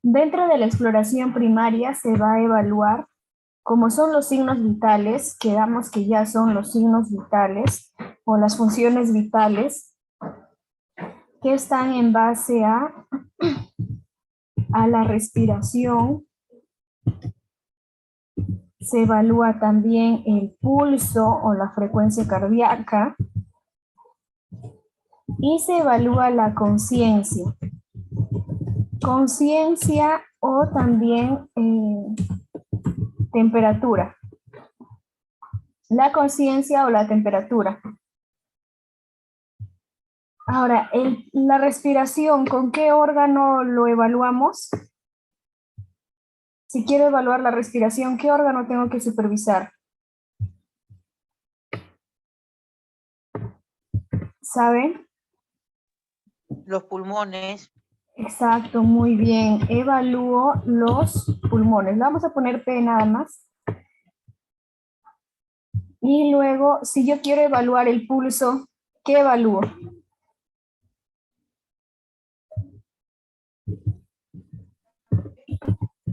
Dentro de la exploración primaria se va a evaluar como son los signos vitales, quedamos que ya son los signos vitales o las funciones vitales que están en base a la respiración. Se evalúa también el pulso o la frecuencia cardíaca y se evalúa la conciencia. Conciencia o también temperatura. La conciencia o la temperatura. Ahora, la respiración, ¿con qué órgano lo evaluamos? Si quiero evaluar la respiración, ¿qué órgano tengo que supervisar? ¿Saben? Los pulmones. Exacto, muy bien. Evalúo los pulmones. Le vamos a poner P nada más. Y luego, si yo quiero evaluar el pulso, ¿qué evalúo?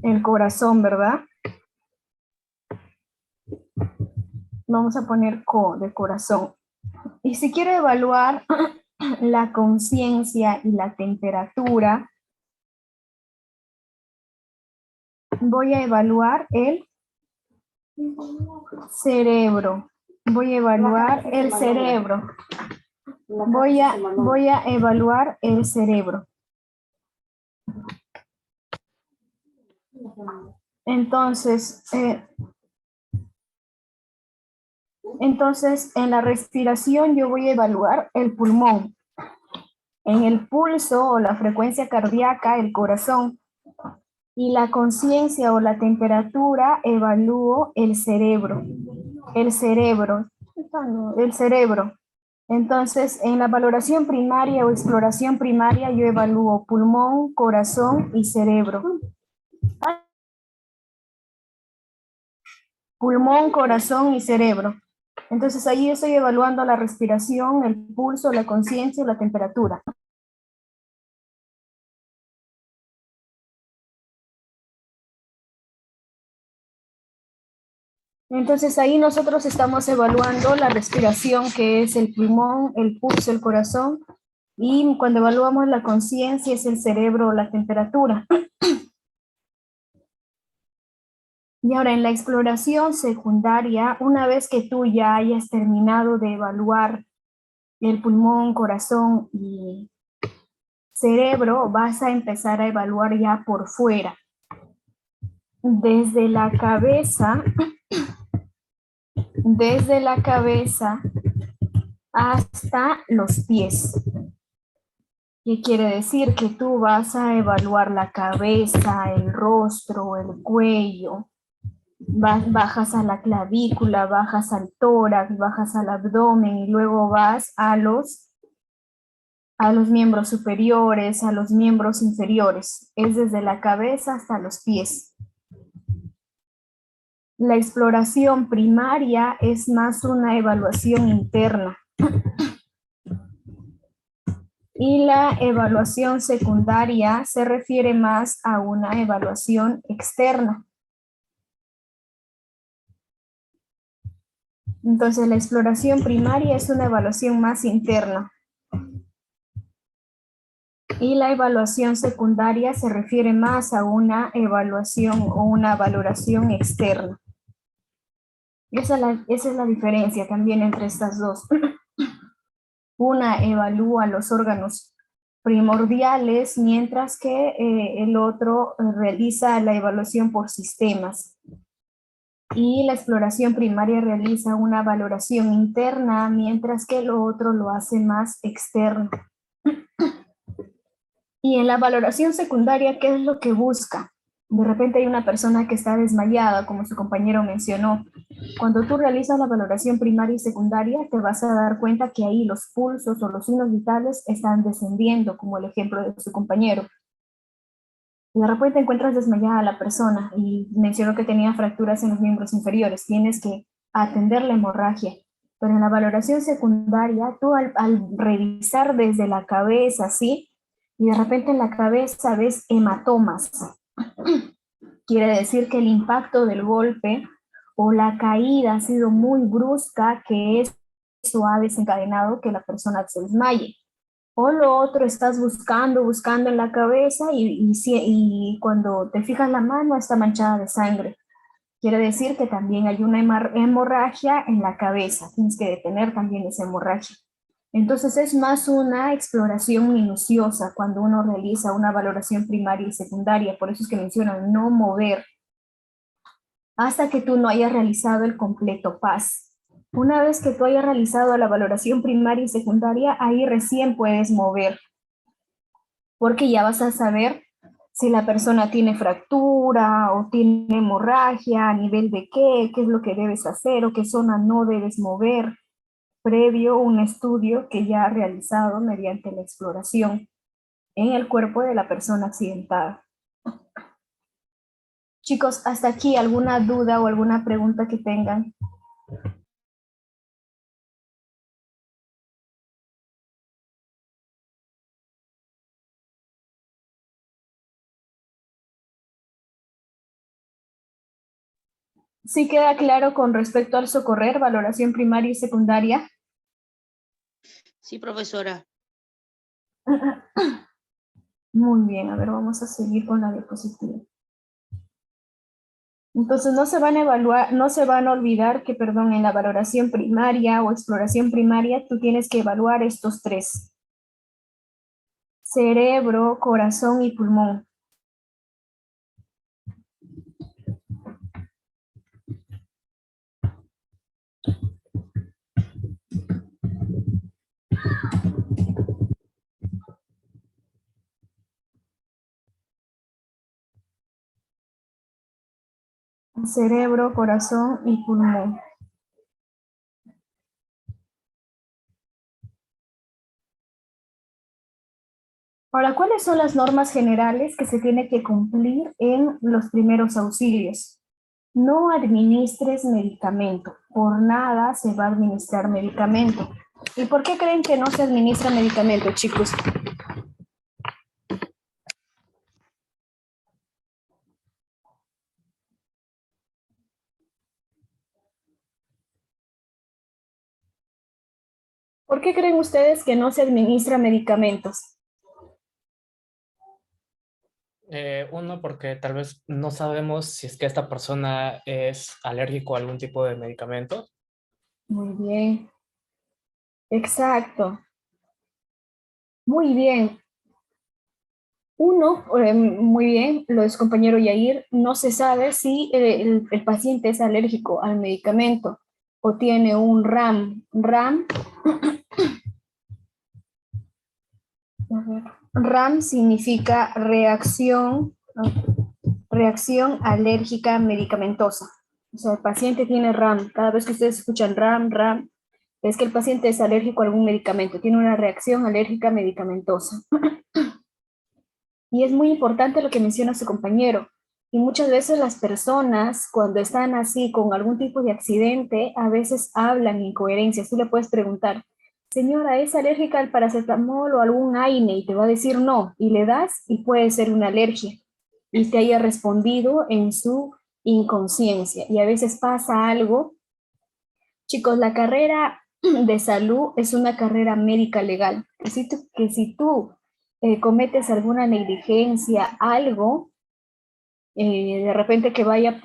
El corazón, ¿verdad? Vamos a poner CO de corazón. Y si quiero evaluar la conciencia y la temperatura, voy a evaluar el cerebro. Voy a evaluar el cerebro. Voy a evaluar el cerebro. Entonces, en la respiración yo voy a evaluar el pulmón. En el pulso o la frecuencia cardíaca, el corazón. Y la conciencia o la temperatura, evalúo el cerebro. El cerebro. El cerebro. Entonces, en la valoración primaria o exploración primaria, yo evalúo pulmón, corazón y cerebro. Pulmón, corazón y cerebro. Entonces, ahí estoy evaluando la respiración, el pulso, la conciencia y la temperatura. Entonces ahí nosotros estamos evaluando la respiración, que es el pulmón, el pulso, el corazón, y cuando evaluamos la conciencia es el cerebro o la temperatura. Y ahora en la exploración secundaria, una vez que tú ya hayas terminado de evaluar el pulmón, corazón y cerebro, vas a empezar a evaluar ya por fuera. Desde la cabeza hasta los pies. ¿Qué quiere decir? Que tú vas a evaluar la cabeza, el rostro, el cuello, bajas a la clavícula, bajas al tórax, bajas al abdomen y luego vas a los miembros superiores, a los miembros inferiores. Es desde la cabeza hasta los pies. La exploración primaria es más una evaluación interna. Y la evaluación secundaria se refiere más a una evaluación externa. Entonces, la exploración primaria es una evaluación más interna. Y la evaluación secundaria se refiere más a una evaluación o una valoración externa. Esa es la diferencia también entre estas dos. Una evalúa los órganos primordiales, mientras que el otro realiza la evaluación por sistemas. Y la exploración primaria realiza una valoración interna, mientras que el otro lo hace más externo. Y en la valoración secundaria, ¿qué es lo que busca? De repente hay una persona que está desmayada, como su compañero mencionó. Cuando tú realizas la valoración primaria y secundaria, te vas a dar cuenta que ahí los pulsos o los signos vitales están descendiendo, como el ejemplo de su compañero. Y de repente encuentras desmayada a la persona y mencionó que tenía fracturas en los miembros inferiores. Tienes que atender la hemorragia. Pero en la valoración secundaria, tú al revisar desde la cabeza, ¿sí? Y de repente en la cabeza ves hematomas. Quiere decir que el impacto del golpe o la caída ha sido muy brusca, que eso ha desencadenado que la persona se desmaye. O lo otro, estás buscando en la cabeza y cuando te fijas la mano está manchada de sangre. Quiere decir que también hay una hemorragia en la cabeza. Tienes que detener también esa hemorragia. Entonces es más una exploración minuciosa cuando uno realiza una valoración primaria y secundaria. Por eso es que mencionan no mover hasta que tú no hayas realizado el completo PAS. Una vez que tú hayas realizado la valoración primaria y secundaria, ahí recién puedes mover, porque ya vas a saber si la persona tiene fractura o tiene hemorragia, a nivel de qué es lo que debes hacer o qué zona no debes mover, previo un estudio que ya ha realizado mediante la exploración en el cuerpo de la persona accidentada. Chicos, hasta aquí, ¿alguna duda o alguna pregunta que tengan? ¿Sí queda claro con respecto al socorrer, valoración primaria y secundaria? Sí, profesora. Muy bien, a ver, vamos a seguir con la diapositiva. Entonces no se van a evaluar, no se van a olvidar que, perdón, en la valoración primaria o exploración primaria, tú tienes que evaluar estos tres: cerebro, corazón y pulmón. Cerebro, corazón y pulmón. Ahora, ¿cuáles son las normas generales que se tiene que cumplir en los primeros auxilios? No administres medicamento. Por nada se va a administrar medicamento. ¿Y por qué creen que no se administra medicamento, chicos? ¿Por qué creen ustedes que no se administra medicamentos? Uno, porque tal vez no sabemos si es que esta persona es alérgico a algún tipo de medicamento. Muy bien. Exacto. Muy bien. Uno, muy bien, lo es compañero Yair, no se sabe si el paciente es alérgico al medicamento o tiene un RAM. RAM, a ver, RAM significa reacción alérgica medicamentosa. O sea, el paciente tiene RAM. Cada vez que ustedes escuchan RAM, es que el paciente es alérgico a algún medicamento, tiene una reacción alérgica medicamentosa. Y es muy importante lo que menciona su compañero. Y muchas veces las personas, cuando están así con algún tipo de accidente, a veces hablan incoherencias. Tú le puedes preguntar, señora, ¿es alérgica al paracetamol o algún AINE? Y te va a decir no. Y le das y puede ser una alergia. Y te haya respondido en su inconsciencia. Y a veces pasa algo. Chicos, la carrera de salud es una carrera médica legal. Que si tú cometes alguna negligencia, algo, de repente que vaya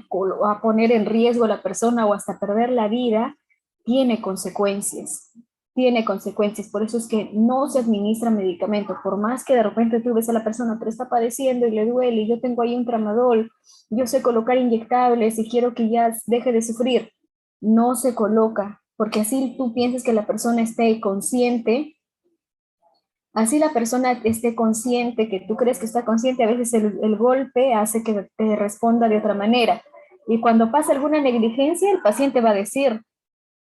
a poner en riesgo a la persona o hasta perder la vida, tiene consecuencias. tiene consecuencias. Por eso es que no se administra medicamento. Por más que de repente tú ves a la persona, pero está padeciendo y le duele, y yo tengo ahí un tramadol, yo sé colocar inyectables y quiero que ya deje de sufrir. No se coloca, porque así tú piensas que la persona esté consciente. Así la persona esté consciente, que tú crees que está consciente, a veces el golpe hace que te responda de otra manera. Y cuando pasa alguna negligencia, el paciente va a decir,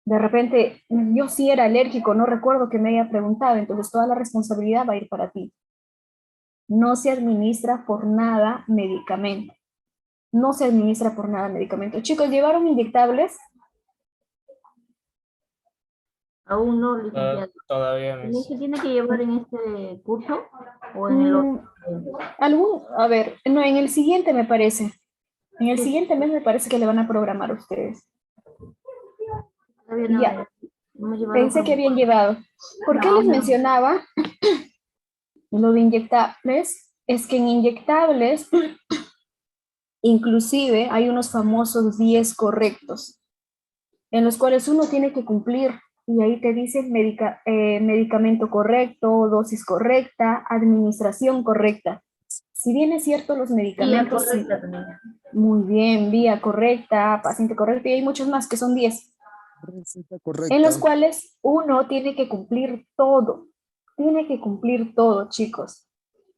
de repente, yo sí era alérgico, no recuerdo que me haya preguntado, entonces toda la responsabilidad va a ir para ti. No se administra por nada medicamento. No se administra por nada medicamento. Chicos, ¿llevaron inyectables? Aún no, licenciado. Todavía, Miss. ¿Se tiene que llevar en este curso o en el otro? A ver, no, en el siguiente me parece. En el siguiente mes me parece que le van a programar a ustedes. Todavía no, Ya, hemos llevado pensé que habían llevado. ¿Por qué No, les no. mencionaba lo de inyectables? Es que en inyectables, inclusive, hay unos famosos 10 correctos, en los cuales uno tiene que cumplir. Y ahí te dicen medicamento correcto, dosis correcta, administración correcta. Si bien es cierto, los Vía medicamentos, sí, correcta también. muy bien, vía correcta, paciente correcto, y hay muchos más que son 10, en los cuales uno tiene que cumplir todo, chicos.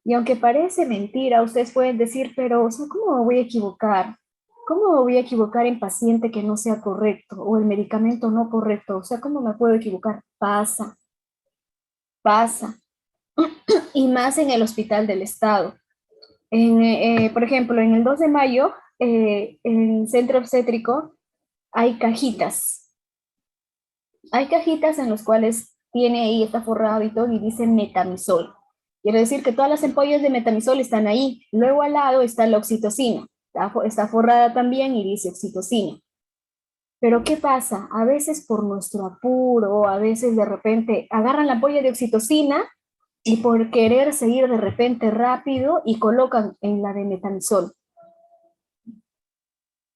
Y aunque parece mentira, ustedes pueden decir, pero, o sea, ¿cómo me voy a equivocar? ¿Cómo me voy a equivocar en paciente que no sea correcto o el medicamento no correcto? O sea, ¿cómo me puedo equivocar? Pasa. Y más en el hospital del estado. Por ejemplo, en el 2 de mayo, en el centro obstétrico, hay cajitas. Hay cajitas en las cuales tiene ahí, está forrado y todo, y dice metamizol. Quiere decir que todas las ampollas de metamizol están ahí. Luego al lado está la oxitocina. Está forrada también y dice oxitocina. Pero ¿qué pasa? A veces por nuestro apuro, a veces de repente agarran la ampolla de oxitocina y por querer seguir de repente rápido y colocan en la de metamizol.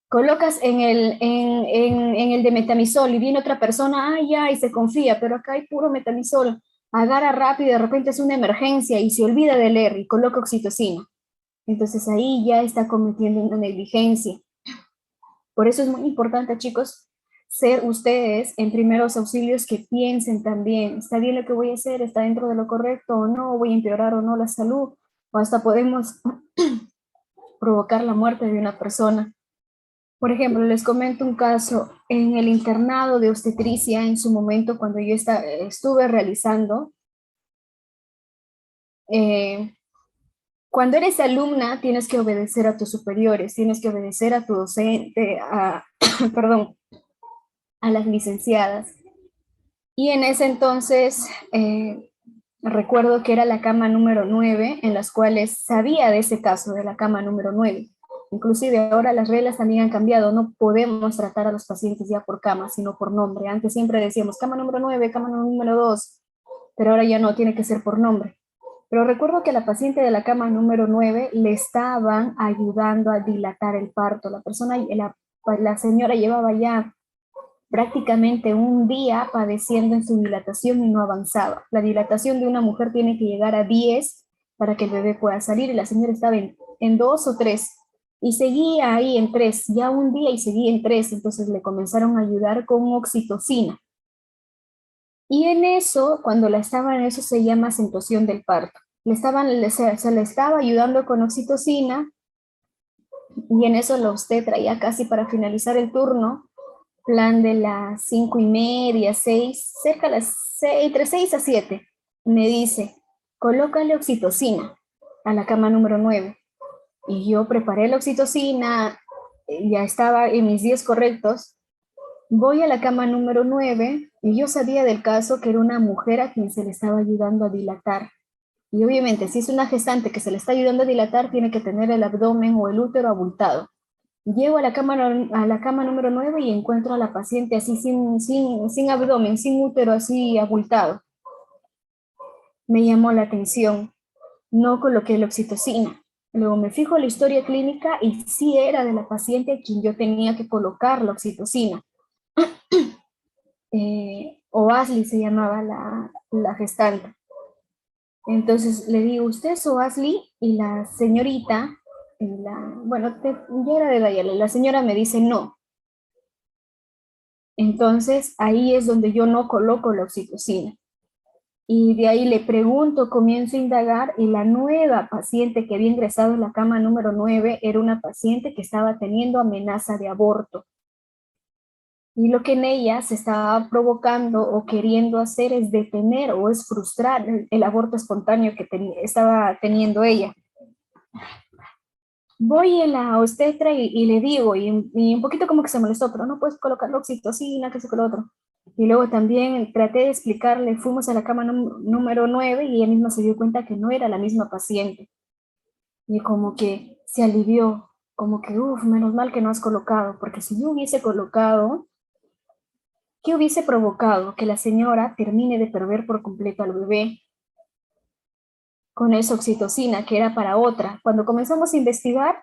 Colocas en el de metamizol y viene otra persona, ya, y se confía, pero acá hay puro metamizol. Agarra rápido y de repente es una emergencia y se olvida de leer y coloca oxitocina. Entonces ahí ya está cometiendo una negligencia. Por eso es muy importante, chicos, ser ustedes en primeros auxilios que piensen también, ¿está bien lo que voy a hacer? ¿Está dentro de lo correcto o no? ¿Voy a empeorar o no la salud? O hasta podemos provocar la muerte de una persona. Por ejemplo, les comento un caso. En el internado de obstetricia, en su momento, cuando yo estuve realizando, cuando eres alumna, tienes que obedecer a tus superiores, tienes que obedecer a tu docente, perdón, a las licenciadas. Y en ese entonces, recuerdo que era la cama número 9, en las cuales sabía de ese caso, de la cama número 9. Inclusive ahora las reglas también han cambiado, no podemos tratar a los pacientes ya por cama, sino por nombre. Antes siempre decíamos cama número 9, cama número 2, pero ahora ya no, tiene que ser por nombre. Pero recuerdo que a la paciente de la cama número 9 le estaban ayudando a dilatar el parto. La señora llevaba ya prácticamente un día padeciendo en su dilatación y no avanzaba. La dilatación de una mujer tiene que llegar a 10 para que el bebé pueda salir, y la señora estaba en 2 o 3 y seguía ahí en 3, ya un día y seguía en 3, entonces le comenzaron a ayudar con oxitocina. Y en eso, cuando la estaban en eso, se llama acentuación del parto. Se le estaba ayudando con oxitocina, y en eso la obstetra, ya casi para finalizar el turno, plan de las 5:30, 6, cerca de las 6, entre 6 a 7, me dice, colócale oxitocina a la cama número 9. Y yo preparé la oxitocina, ya estaba en mis 10 correctos. Voy a la cama número 9 y yo sabía del caso que era una mujer a quien se le estaba ayudando a dilatar. Y obviamente, si es una gestante que se le está ayudando a dilatar, tiene que tener el abdomen o el útero abultado. Llego a la cama número 9 y encuentro a la paciente así sin abdomen, sin útero, así abultado. Me llamó la atención. No coloqué la oxitocina. Luego me fijo en la historia clínica y sí era de la paciente a quien yo tenía que colocar la oxitocina. o Ashley se llamaba la gestante. Entonces le digo, ¿usted es Ashley? Y la señorita, ya era de Dayala, la señora me dice no. Entonces ahí es donde yo no coloco la oxitocina. Y de ahí le pregunto, comienzo a indagar, y la nueva paciente que había ingresado en la cama número 9 era una paciente que estaba teniendo amenaza de aborto. Y lo que en ella se estaba provocando o queriendo hacer es detener o es frustrar el aborto espontáneo que estaba teniendo ella. Voy en la obstetra y le digo, y un poquito como que se molestó, pero no puedes colocar la oxitocina, que eso con lo otro. Y luego también traté de explicarle, fuimos a la cama número 9 y ella misma se dio cuenta que no era la misma paciente. Y como que se alivió, como que, menos mal que no has colocado, porque si yo hubiese colocado, ¿qué hubiese provocado? Que la señora termine de perder por completo al bebé con esa oxitocina que era para otra. Cuando comenzamos a investigar,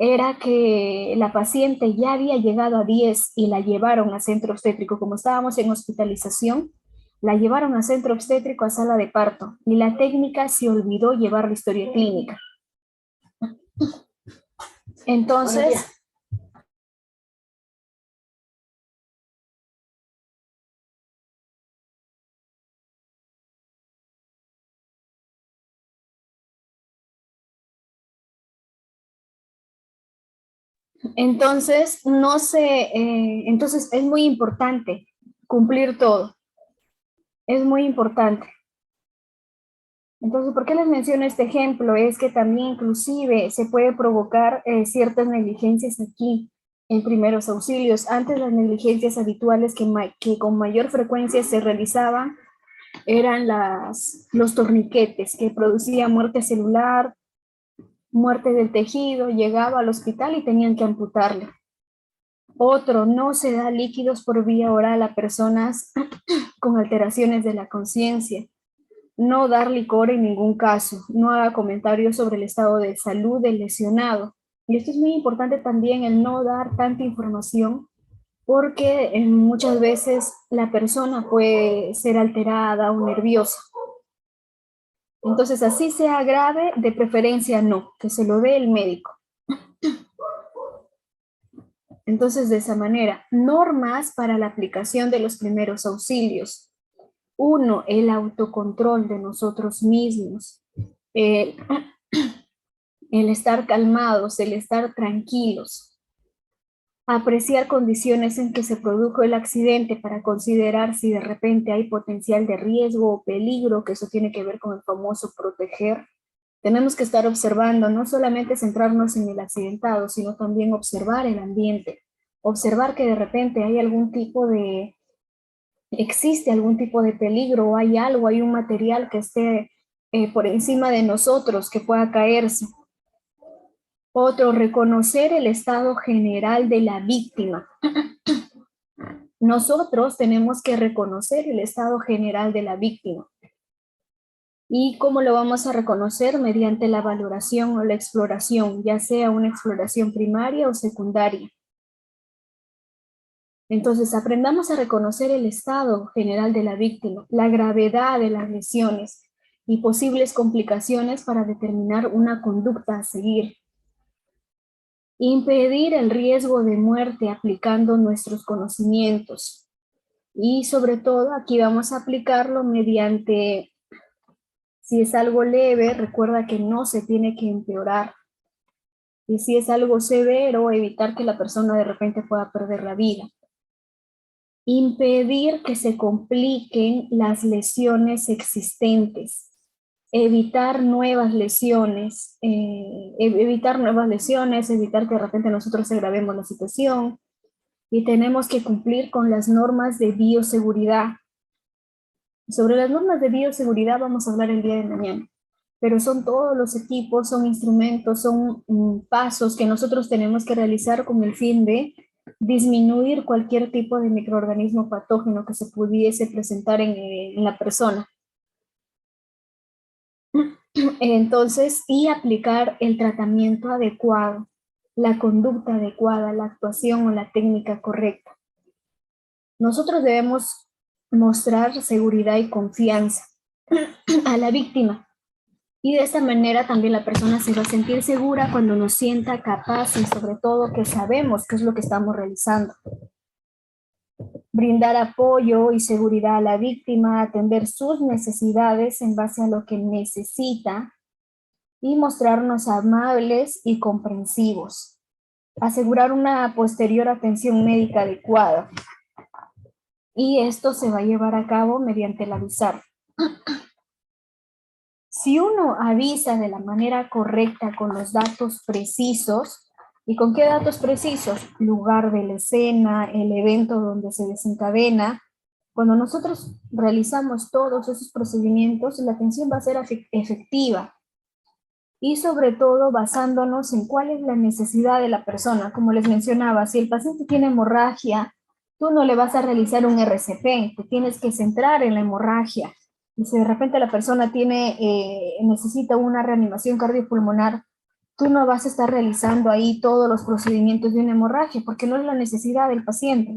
era que la paciente ya había llegado a 10 y la llevaron a centro obstétrico. Como estábamos en hospitalización, la llevaron a centro obstétrico a sala de parto y la técnica se olvidó llevar la historia clínica. Entonces, no sé, entonces es muy importante cumplir todo. Es muy importante. Entonces, ¿por qué les menciono este ejemplo? Es que también inclusive se puede provocar ciertas negligencias aquí en primeros auxilios. Antes las negligencias habituales que con mayor frecuencia se realizaban eran los torniquetes que producían muerte celular, muerte del tejido, llegaba al hospital y tenían que amputarle. Otro, no se da líquidos por vía oral a personas con alteraciones de la conciencia. No dar licor en ningún caso. No haga comentarios sobre el estado de salud del lesionado. Y esto es muy importante también, el no dar tanta información, porque muchas veces la persona puede ser alterada o nerviosa. Entonces, así sea grave, de preferencia no, que se lo dé el médico. Entonces, de esa manera, normas para la aplicación de los primeros auxilios. 1, el autocontrol de nosotros mismos. El estar calmados, el estar tranquilos. Apreciar condiciones en que se produjo el accidente para considerar si de repente hay potencial de riesgo o peligro, que eso tiene que ver con el famoso proteger. Tenemos que estar observando, no solamente centrarnos en el accidentado, sino también observar el ambiente, observar que de repente hay existe algún tipo de peligro, o hay algo, hay un material que esté por encima de nosotros que pueda caerse. Otro, reconocer el estado general de la víctima. Nosotros tenemos que reconocer el estado general de la víctima. ¿Y cómo lo vamos a reconocer? Mediante la valoración o la exploración, ya sea una exploración primaria o secundaria. Entonces, aprendamos a reconocer el estado general de la víctima, la gravedad de las lesiones y posibles complicaciones para determinar una conducta a seguir. Impedir el riesgo de muerte aplicando nuestros conocimientos. Y sobre todo, aquí vamos a aplicarlo mediante, si es algo leve, recuerda que no se tiene que empeorar. Y si es algo severo, evitar que la persona de repente pueda perder la vida. Impedir que se compliquen las lesiones existentes. Evitar nuevas lesiones, evitar que de repente nosotros agravemos la situación, y tenemos que cumplir con las normas de bioseguridad. Sobre las normas de bioseguridad vamos a hablar el día de mañana, pero son todos los equipos, son instrumentos, son pasos que nosotros tenemos que realizar con el fin de disminuir cualquier tipo de microorganismo patógeno que se pudiese presentar en la persona. Entonces, y aplicar el tratamiento adecuado, la conducta adecuada, la actuación o la técnica correcta. Nosotros debemos mostrar seguridad y confianza a la víctima. Y de esta manera también la persona se va a sentir segura cuando nos sienta capaz y sobre todo que sabemos qué es lo que estamos realizando. Brindar apoyo y seguridad a la víctima, atender sus necesidades en base a lo que necesita y mostrarnos amables y comprensivos. Asegurar una posterior atención médica adecuada. Y esto se va a llevar a cabo mediante el avisar. Si uno avisa de la manera correcta con los datos precisos, ¿y con qué datos precisos? Lugar de la escena, el evento donde se desencadena. Cuando nosotros realizamos todos esos procedimientos, la atención va a ser efectiva. Y sobre todo basándonos en cuál es la necesidad de la persona. Como les mencionaba, si el paciente tiene hemorragia, tú no le vas a realizar un RCP, te tienes que centrar en la hemorragia. Y si de repente la persona necesita una reanimación cardiopulmonar, tú no vas a estar realizando ahí todos los procedimientos de una hemorragia, porque no es la necesidad del paciente.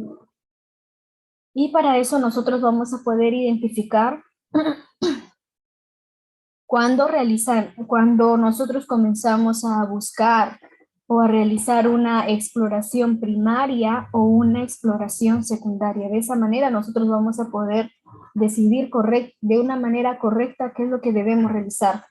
Y para eso nosotros vamos a poder identificar cuando nosotros comenzamos a buscar o a realizar una exploración primaria o una exploración secundaria. De esa manera nosotros vamos a poder decidir de una manera correcta qué es lo que debemos realizar.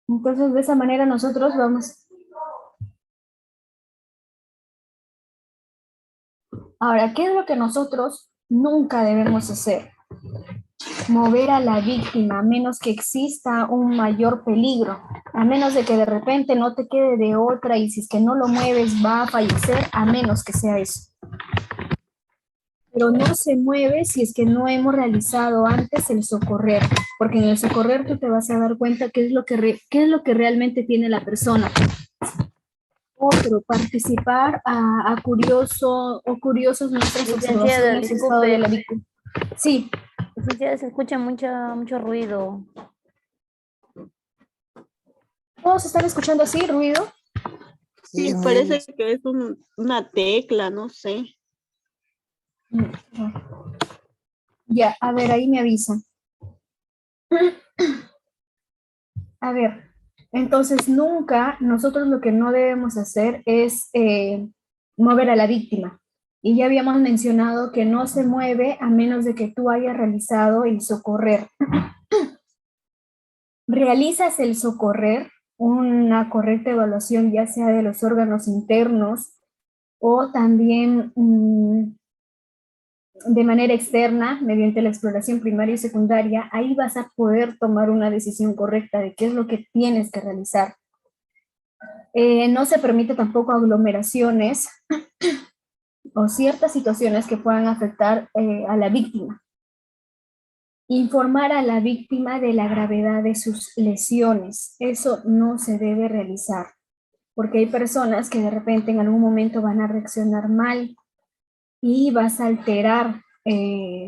Entonces, de esa manera nosotros vamos. Ahora, ¿qué es lo que nosotros nunca debemos hacer? Mover a la víctima, a menos que exista un mayor peligro, a menos de que de repente no te quede de otra y si es que no lo mueves va a fallecer, a menos que sea eso. Pero no se mueve si es que no hemos realizado antes el socorrer, porque en el socorrer tú te vas a dar cuenta qué es lo que realmente tiene la persona. Otro, participar a curiosos nuestras observaciones en estado de la víctima. Sí. Licenciada, se escucha mucho ruido. ¿Todos están escuchando así, ruido? Sí, parece que es una tecla, no sé. Ya, a ver, ahí me avisan. A ver, entonces nunca nosotros lo que no debemos hacer es mover a la víctima. Y ya habíamos mencionado que no se mueve a menos de que tú hayas realizado el socorrer. Realizas el socorrer, una correcta evaluación ya sea de los órganos internos o también de manera externa, mediante la exploración primaria y secundaria, ahí vas a poder tomar una decisión correcta de qué es lo que tienes que realizar. No se permite tampoco aglomeraciones o ciertas situaciones que puedan afectar a la víctima. Informar a la víctima de la gravedad de sus lesiones. Eso no se debe realizar, porque hay personas que de repente en algún momento van a reaccionar mal y vas a alterar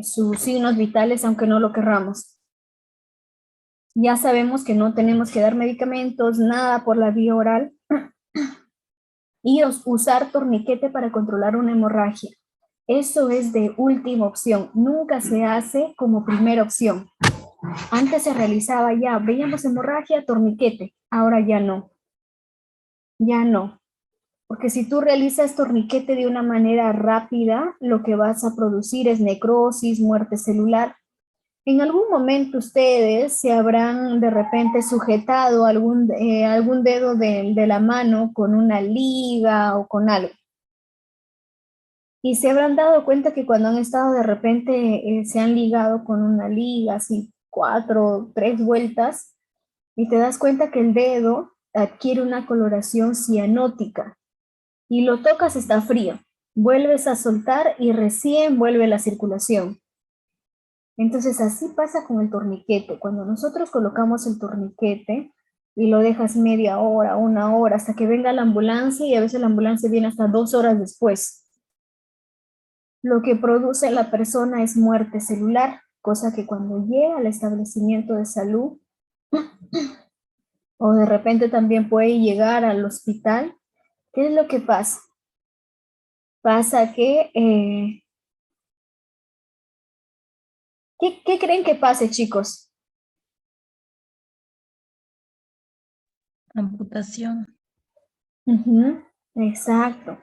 sus signos vitales aunque no lo querramos. Ya sabemos que no tenemos que dar medicamentos, nada por la vía oral, y usar torniquete para controlar una hemorragia. Eso es de última opción, nunca se hace como primera opción. Antes se realizaba ya, veíamos hemorragia, torniquete, ahora ya no. Ya no. Porque si tú realizas torniquete de una manera rápida, lo que vas a producir es necrosis, muerte celular. En algún momento ustedes se habrán de repente sujetado algún dedo de la mano con una liga o con algo. Y se habrán dado cuenta que cuando han estado de repente se han ligado con una liga, así 4, 3 vueltas, y te das cuenta que el dedo adquiere una coloración cianótica. Y lo tocas, está frío. Vuelves a soltar y recién vuelve la circulación. Entonces así pasa con el torniquete. Cuando nosotros colocamos el torniquete y lo dejas media hora, 1 hora, hasta que venga la ambulancia, y a veces la ambulancia viene hasta 2 horas después. Lo que produce la persona es muerte celular. cosa que cuando llega al establecimiento de salud, o de repente también puede llegar al hospital, ¿qué es lo que pasa? Pasa que, ¿qué creen que pase, chicos? Amputación. Ujú, exacto.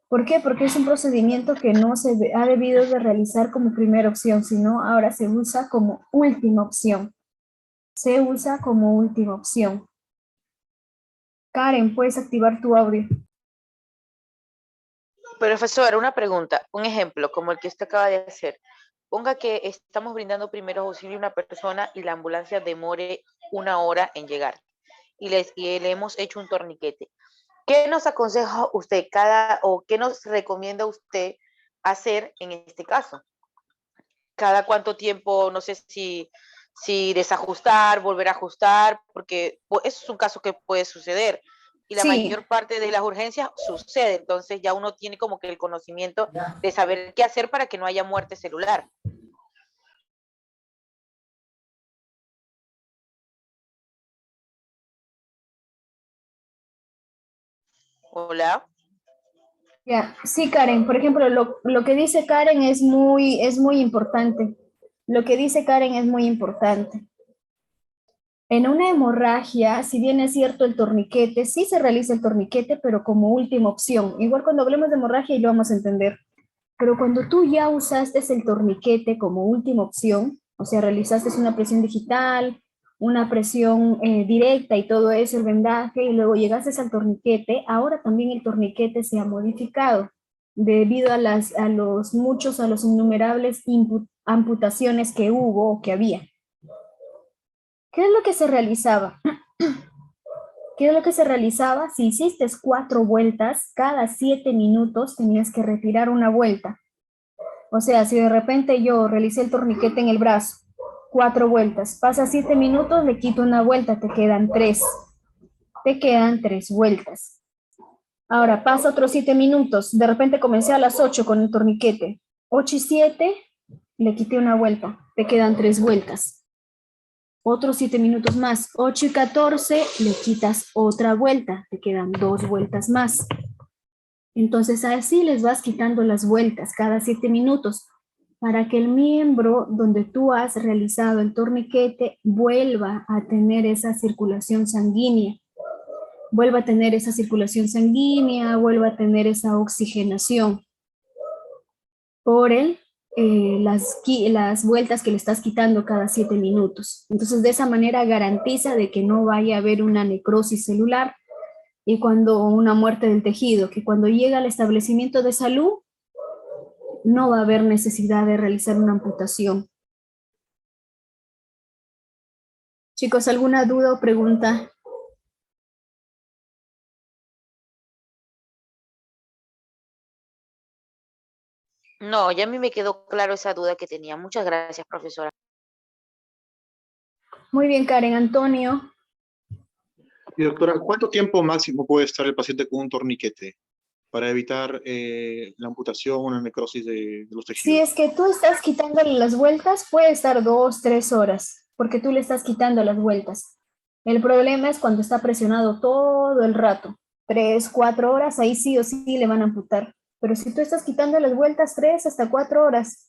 ¿Por qué? Porque es un procedimiento que no ha debido de realizar como primera opción, sino ahora se usa como última opción. Se usa como última opción. Karen, puedes activar tu audio. Profesora, una pregunta, un ejemplo como el que usted acaba de hacer. Ponga que estamos brindando primeros auxilios a una persona y la ambulancia demore 1 hora en llegar y le hemos hecho un torniquete. ¿Qué nos aconseja usted o qué nos recomienda usted hacer en este caso? ¿Cada cuánto tiempo, no sé si desajustar, volver a ajustar? Porque eso es un caso que puede suceder. Y la Sí, mayor parte de las urgencias sucede, entonces ya uno tiene como que el conocimiento de saber qué hacer para que no haya muerte celular. Hola. ya. Sí, Karen, por ejemplo, lo que dice Karen es muy importante. Lo que dice Karen es muy importante. En una hemorragia, si bien es cierto el torniquete, sí se realiza el torniquete, pero como última opción. Igual cuando hablemos de hemorragia y lo vamos a entender. Pero cuando tú ya usaste el torniquete como última opción, o sea, realizaste una presión digital, una presión directa y todo eso, el vendaje, y luego llegaste al torniquete, ahora también el torniquete se ha modificado debido a los innumerables amputaciones que hubo o que había. ¿Qué es lo que se realizaba? ¿Qué es lo que se realizaba? Si hiciste 4 vueltas, cada 7 minutos tenías que retirar una vuelta. O sea, si de repente yo realicé el torniquete en el brazo, 4 vueltas, pasa 7 minutos, le quito una vuelta, te quedan 3. Te quedan 3 vueltas. Ahora pasa otros 7 minutos, de repente comencé a las 8 con el torniquete. 8 y 7, le quité una vuelta, te quedan 3 vueltas. Otros 7 minutos más, 8 y 14, le quitas otra vuelta, te quedan 2 vueltas más. Entonces así les vas quitando las vueltas cada 7 minutos para que el miembro donde tú has realizado el torniquete vuelva a tener esa circulación sanguínea, vuelva a tener esa circulación sanguínea, vuelva a tener esa oxigenación por las vueltas que le estás quitando cada 7 minutos. Entonces de esa manera garantiza de que no vaya a haber una necrosis celular y cuando una muerte del tejido, que cuando llega al establecimiento de salud no va a haber necesidad de realizar una amputación. Chicos, ¿alguna duda o pregunta? No, ya a mí me quedó claro esa duda que tenía. Muchas gracias, profesora. Muy bien, Karen. Antonio. Y doctora, ¿cuánto tiempo máximo puede estar el paciente con un torniquete para evitar la amputación o una necrosis de los Si tejidos? es que tú estás quitándole las vueltas, puede estar 2, 3 horas, porque tú le estás quitando las vueltas. El problema es cuando está presionado todo el rato, 3, 4 horas, ahí sí o sí le van a amputar. Pero si tú estás quitando las vueltas 3 hasta 4 horas.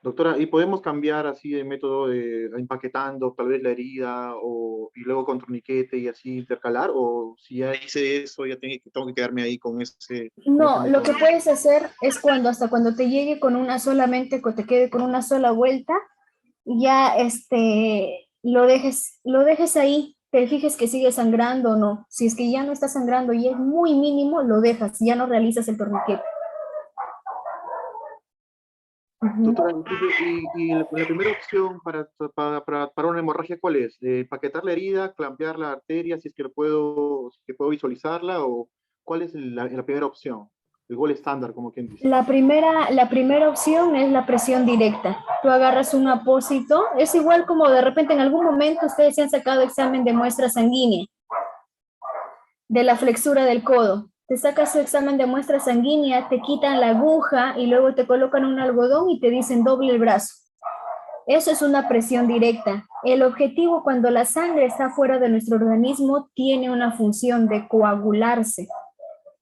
Doctora, ¿y podemos cambiar así de método de empaquetando tal vez la herida y luego con torniquete y así intercalar? ¿O si ya hice eso, ya tengo que quedarme ahí con ese No, lo método? que puedes hacer es hasta cuando te llegue con una solamente, que te quede con una sola vuelta, ya lo dejes ahí, te fijes que sigue sangrando o no. Si es que ya no está sangrando y es muy mínimo, lo dejas, ya no realizas el torniquete. Doctora, y la primera opción para una hemorragia, ¿cuál es? ¿Empaquetar la herida, clampear la arteria, si es que puedo visualizarla? ¿O cuál es la primera opción? El gol estándar, como quien dice. La primera opción es la presión directa. Tú agarras un apósito, es igual como de repente en algún momento ustedes se han sacado examen de muestra sanguínea de la flexura del codo. te sacas su examen de muestra sanguínea, te quitan la aguja y luego te colocan un algodón y te dicen doble el brazo. Eso es una presión directa. El objetivo cuando la sangre está fuera de nuestro organismo tiene una función de coagularse.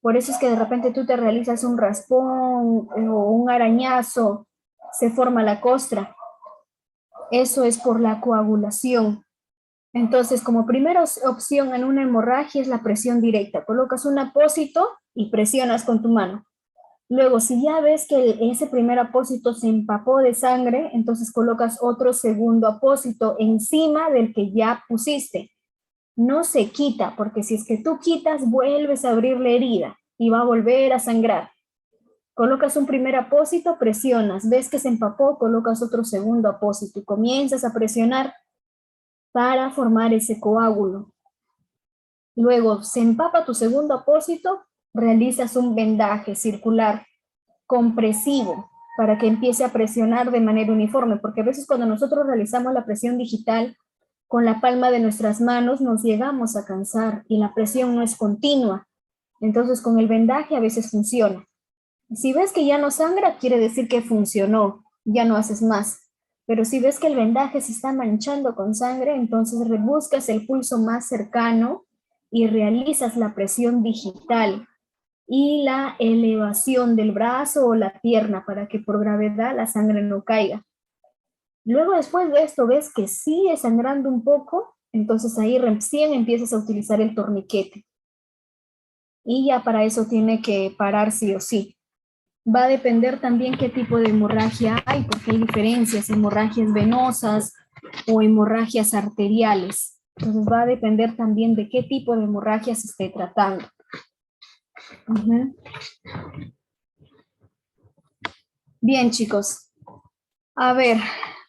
Por eso es que de repente tú te realizas un raspón o un arañazo, se forma la costra. Eso es por la coagulación. Entonces, como primera opción en una hemorragia es la presión directa. Colocas un apósito y presionas con tu mano. Luego, si ya ves que ese primer apósito se empapó de sangre, entonces colocas otro segundo apósito encima del que ya pusiste. No se quita, porque si es que tú quitas, vuelves a abrir la herida y va a volver a sangrar. Colocas un primer apósito, presionas, ves que se empapó, colocas otro segundo apósito y comienzas a presionar para formar ese coágulo. Luego se empapa tu segundo apósito, realizas un vendaje circular compresivo para que empiece a presionar de manera uniforme, porque a veces cuando nosotros realizamos la presión digital con la palma de nuestras manos nos llegamos a cansar y la presión no es continua. Entonces con el vendaje a veces funciona. Si ves que ya no sangra, quiere decir que funcionó, ya no haces más. Pero si ves que el vendaje se está manchando con sangre, entonces rebuscas el pulso más cercano y realizas la presión digital y la elevación del brazo o la pierna para que por gravedad la sangre no caiga. Luego después de esto ves que sigue sangrando un poco, entonces ahí recién empiezas a utilizar el torniquete. Y ya para eso tiene que parar sí o sí. Va a depender también qué tipo de hemorragia hay, porque hay diferencias, hemorragias venosas o hemorragias arteriales. Entonces va a depender también de qué tipo de hemorragia se esté tratando. Bien, chicos. A ver,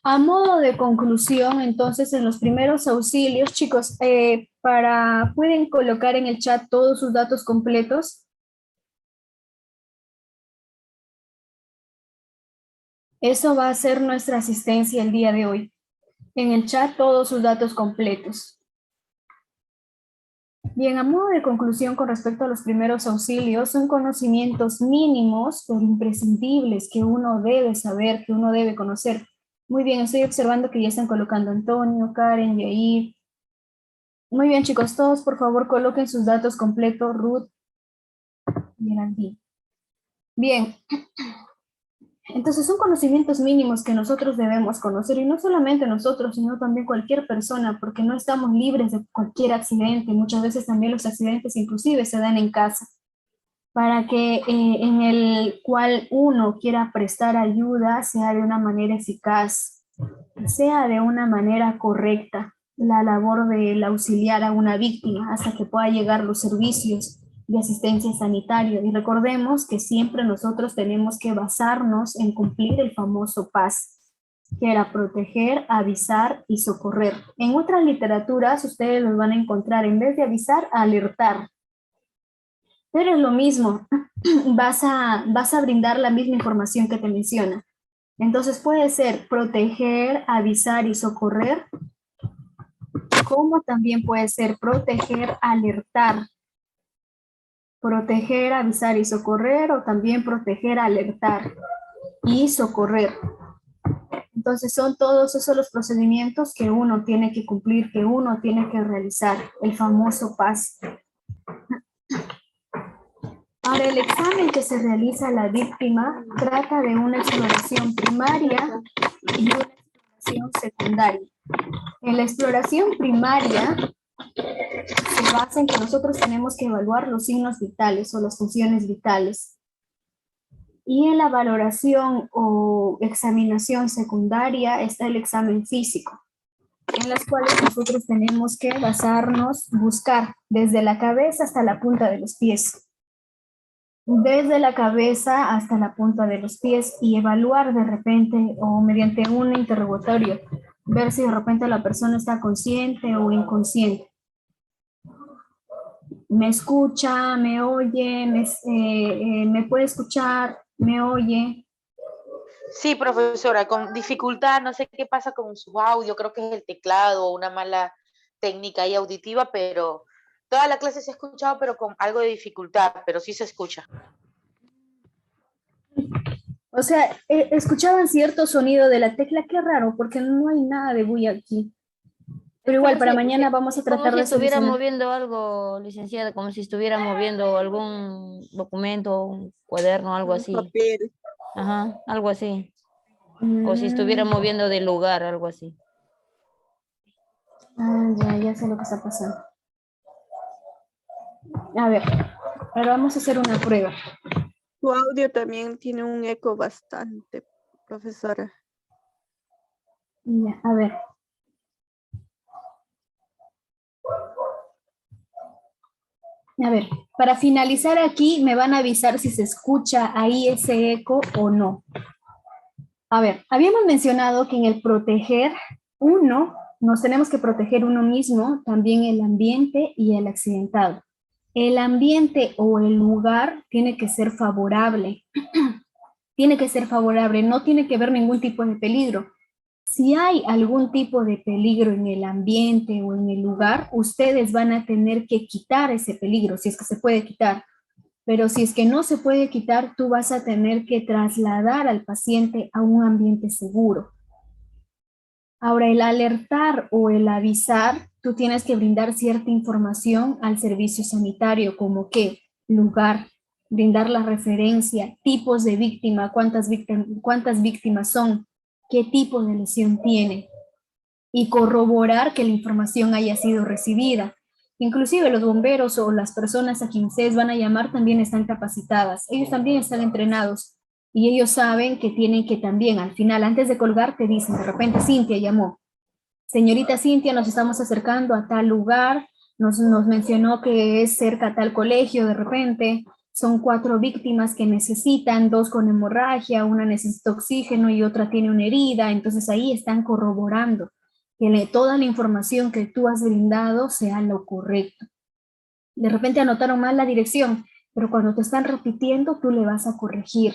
a modo de conclusión, entonces, en los primeros auxilios, chicos, pueden colocar en el chat todos sus datos completos. Eso va a ser nuestra asistencia el día de hoy. En el chat todos sus datos completos. Bien, a modo de conclusión con respecto a los primeros auxilios, son conocimientos mínimos pero imprescindibles que uno debe saber, que uno debe conocer. Muy bien, estoy observando que ya están colocando Antonio, Karen, Yair. Muy bien, chicos, todos por favor coloquen sus datos completos, Ruth y Geraldine. Bien. Entonces son conocimientos mínimos que nosotros debemos conocer, y no solamente nosotros, sino también cualquier persona, porque no estamos libres de cualquier accidente. Muchas veces también los accidentes inclusive se dan en casa, para que en el cual uno quiera prestar ayuda sea de una manera eficaz, sea de una manera correcta la labor del auxiliar a una víctima hasta que pueda llegar los servicios de asistencia sanitaria. Y recordemos que siempre nosotros tenemos que basarnos en cumplir el famoso PAS, que era proteger, avisar y socorrer. En otras literaturas ustedes los van a encontrar, en vez de avisar, alertar. Pero es lo mismo, vas a brindar la misma información que te menciona. Entonces puede ser proteger, avisar y socorrer, como también puede ser proteger, alertar. Proteger, avisar y socorrer, o también proteger, alertar y socorrer. Entonces son todos esos los procedimientos que uno tiene que cumplir, que uno tiene que realizar, el famoso PAS. Ahora, el examen que se realiza a la víctima trata de una exploración primaria y una exploración secundaria. En la exploración primaria se basa en que nosotros tenemos que evaluar los signos vitales o las funciones vitales. Y en la valoración o examinación secundaria está el examen físico, en las cuales nosotros tenemos que basarnos, buscar desde la cabeza hasta la punta de los pies. Desde la cabeza hasta la punta de los pies, y evaluar de repente o mediante un interrogatorio, ver si de repente la persona está consciente o inconsciente. ¿Me escucha? ¿Me oye? ¿Me puede escuchar? ¿Me oye? Sí, profesora, con dificultad, no sé qué pasa con su audio, creo que es el teclado o una mala técnica ahí auditiva, pero Toda la clase se ha escuchado, pero con algo de dificultad, pero sí se escucha. O sea, escuchaban cierto sonido de la tecla, qué raro, porque no hay nada de bulla aquí. Pero igual, para mañana vamos a Como tratar si de estuviera solucionar. moviendo algo, licenciada, como si estuviera moviendo algún documento, un cuaderno, algo Un así. papel. Ajá, algo así. O si estuviera moviendo de lugar, algo así. Ya sé lo que está pasando. A ver, ahora vamos a hacer una prueba. Tu audio también tiene un eco bastante, profesora. Ya, a ver. A ver, para finalizar aquí me van a avisar si se escucha ahí ese eco o no. A ver, habíamos mencionado que en el proteger nos tenemos que proteger uno mismo, también el ambiente y el accidentado. El ambiente o el lugar tiene que ser favorable. Tiene que ser favorable, no tiene que haber ningún tipo de peligro. Si hay algún tipo de peligro en el ambiente o en el lugar, ustedes van a tener que quitar ese peligro, si es que se puede quitar. Pero si es que no se puede quitar, tú vas a tener que trasladar al paciente a un ambiente seguro. Ahora, el alertar o el avisar, tú tienes que brindar cierta información al servicio sanitario, como qué lugar, brindar la referencia, tipos de víctima, cuántas víctimas son, qué tipo de lesión tiene, y corroborar que la información haya sido recibida. Inclusive los bomberos o las personas a quienes ustedes van a llamar también están capacitadas, ellos también están entrenados y ellos saben que tienen que también al final, antes de colgar, te dicen de repente, Cintia llamó, señorita Cintia, nos estamos acercando a tal lugar, nos mencionó que es cerca a tal colegio, de repente son 4 víctimas que necesitan, 2 con hemorragia, una necesita oxígeno y otra tiene una herida, entonces ahí están corroborando que toda la información que tú has brindado sea lo correcto. De repente anotaron mal la dirección, pero cuando te están repitiendo, tú le vas a corregir.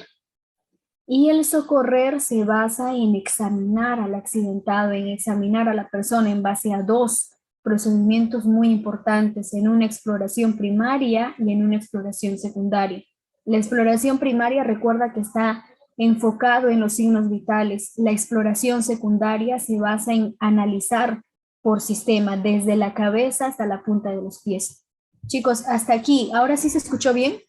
Y el socorrer se basa en examinar al accidentado, en examinar a la persona en base a 2 procedimientos muy importantes, en una exploración primaria y en una exploración secundaria. La exploración primaria, recuerda que está enfocado en los signos vitales. La exploración secundaria se basa en analizar por sistema, desde la cabeza hasta la punta de los pies. Chicos, hasta aquí. ¿Ahora sí se escuchó bien?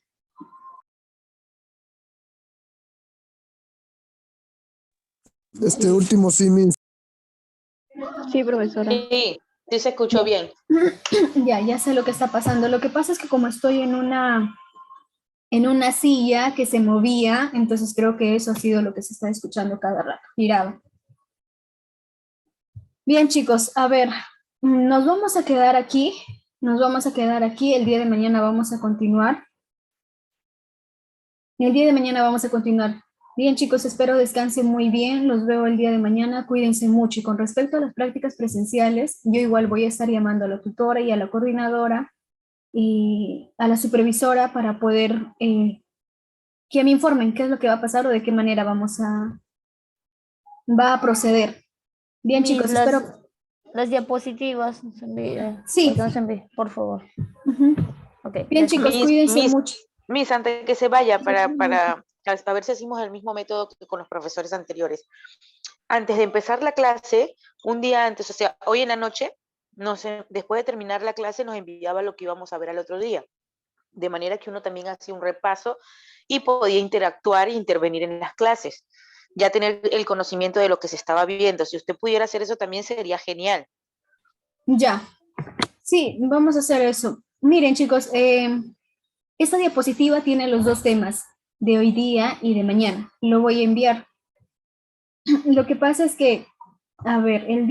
Este último sí, mis. Sí, profesora. Sí, sí se escuchó bien. Ya sé lo que está pasando. Lo que pasa es que como estoy en una silla que se movía, entonces creo que eso ha sido lo que se está escuchando cada rato. Miraba. Bien, chicos, a ver, nos vamos a quedar aquí. El día de mañana vamos a continuar. Bien, chicos, espero descansen muy bien. Los veo el día de mañana. Cuídense mucho. Y con respecto a las prácticas presenciales, yo igual voy a estar llamando a la tutora y a la coordinadora y a la supervisora para poder que me informen qué es lo que va a pasar o de qué manera va a proceder. Bien, chicos, espero. Las diapositivas, nos envíe, Sí. nos envíe, por favor. Okay, bien, chicos, cuídense mucho. Miss, antes de que se vaya, para a ver si hacemos el mismo método que con los profesores anteriores. Antes de empezar la clase, un día antes, o sea, hoy en la noche, después de terminar la clase, nos enviaba lo que íbamos a ver al otro día. De manera que uno también hacía un repaso y podía interactuar e intervenir en las clases. Ya tener el conocimiento de lo que se estaba viendo. Si usted pudiera hacer eso también sería genial. Ya. Sí, vamos a hacer eso. Miren, chicos, esta diapositiva tiene los 2 temas, de hoy día y de mañana. Lo voy a enviar. Lo que pasa es que, a ver, el día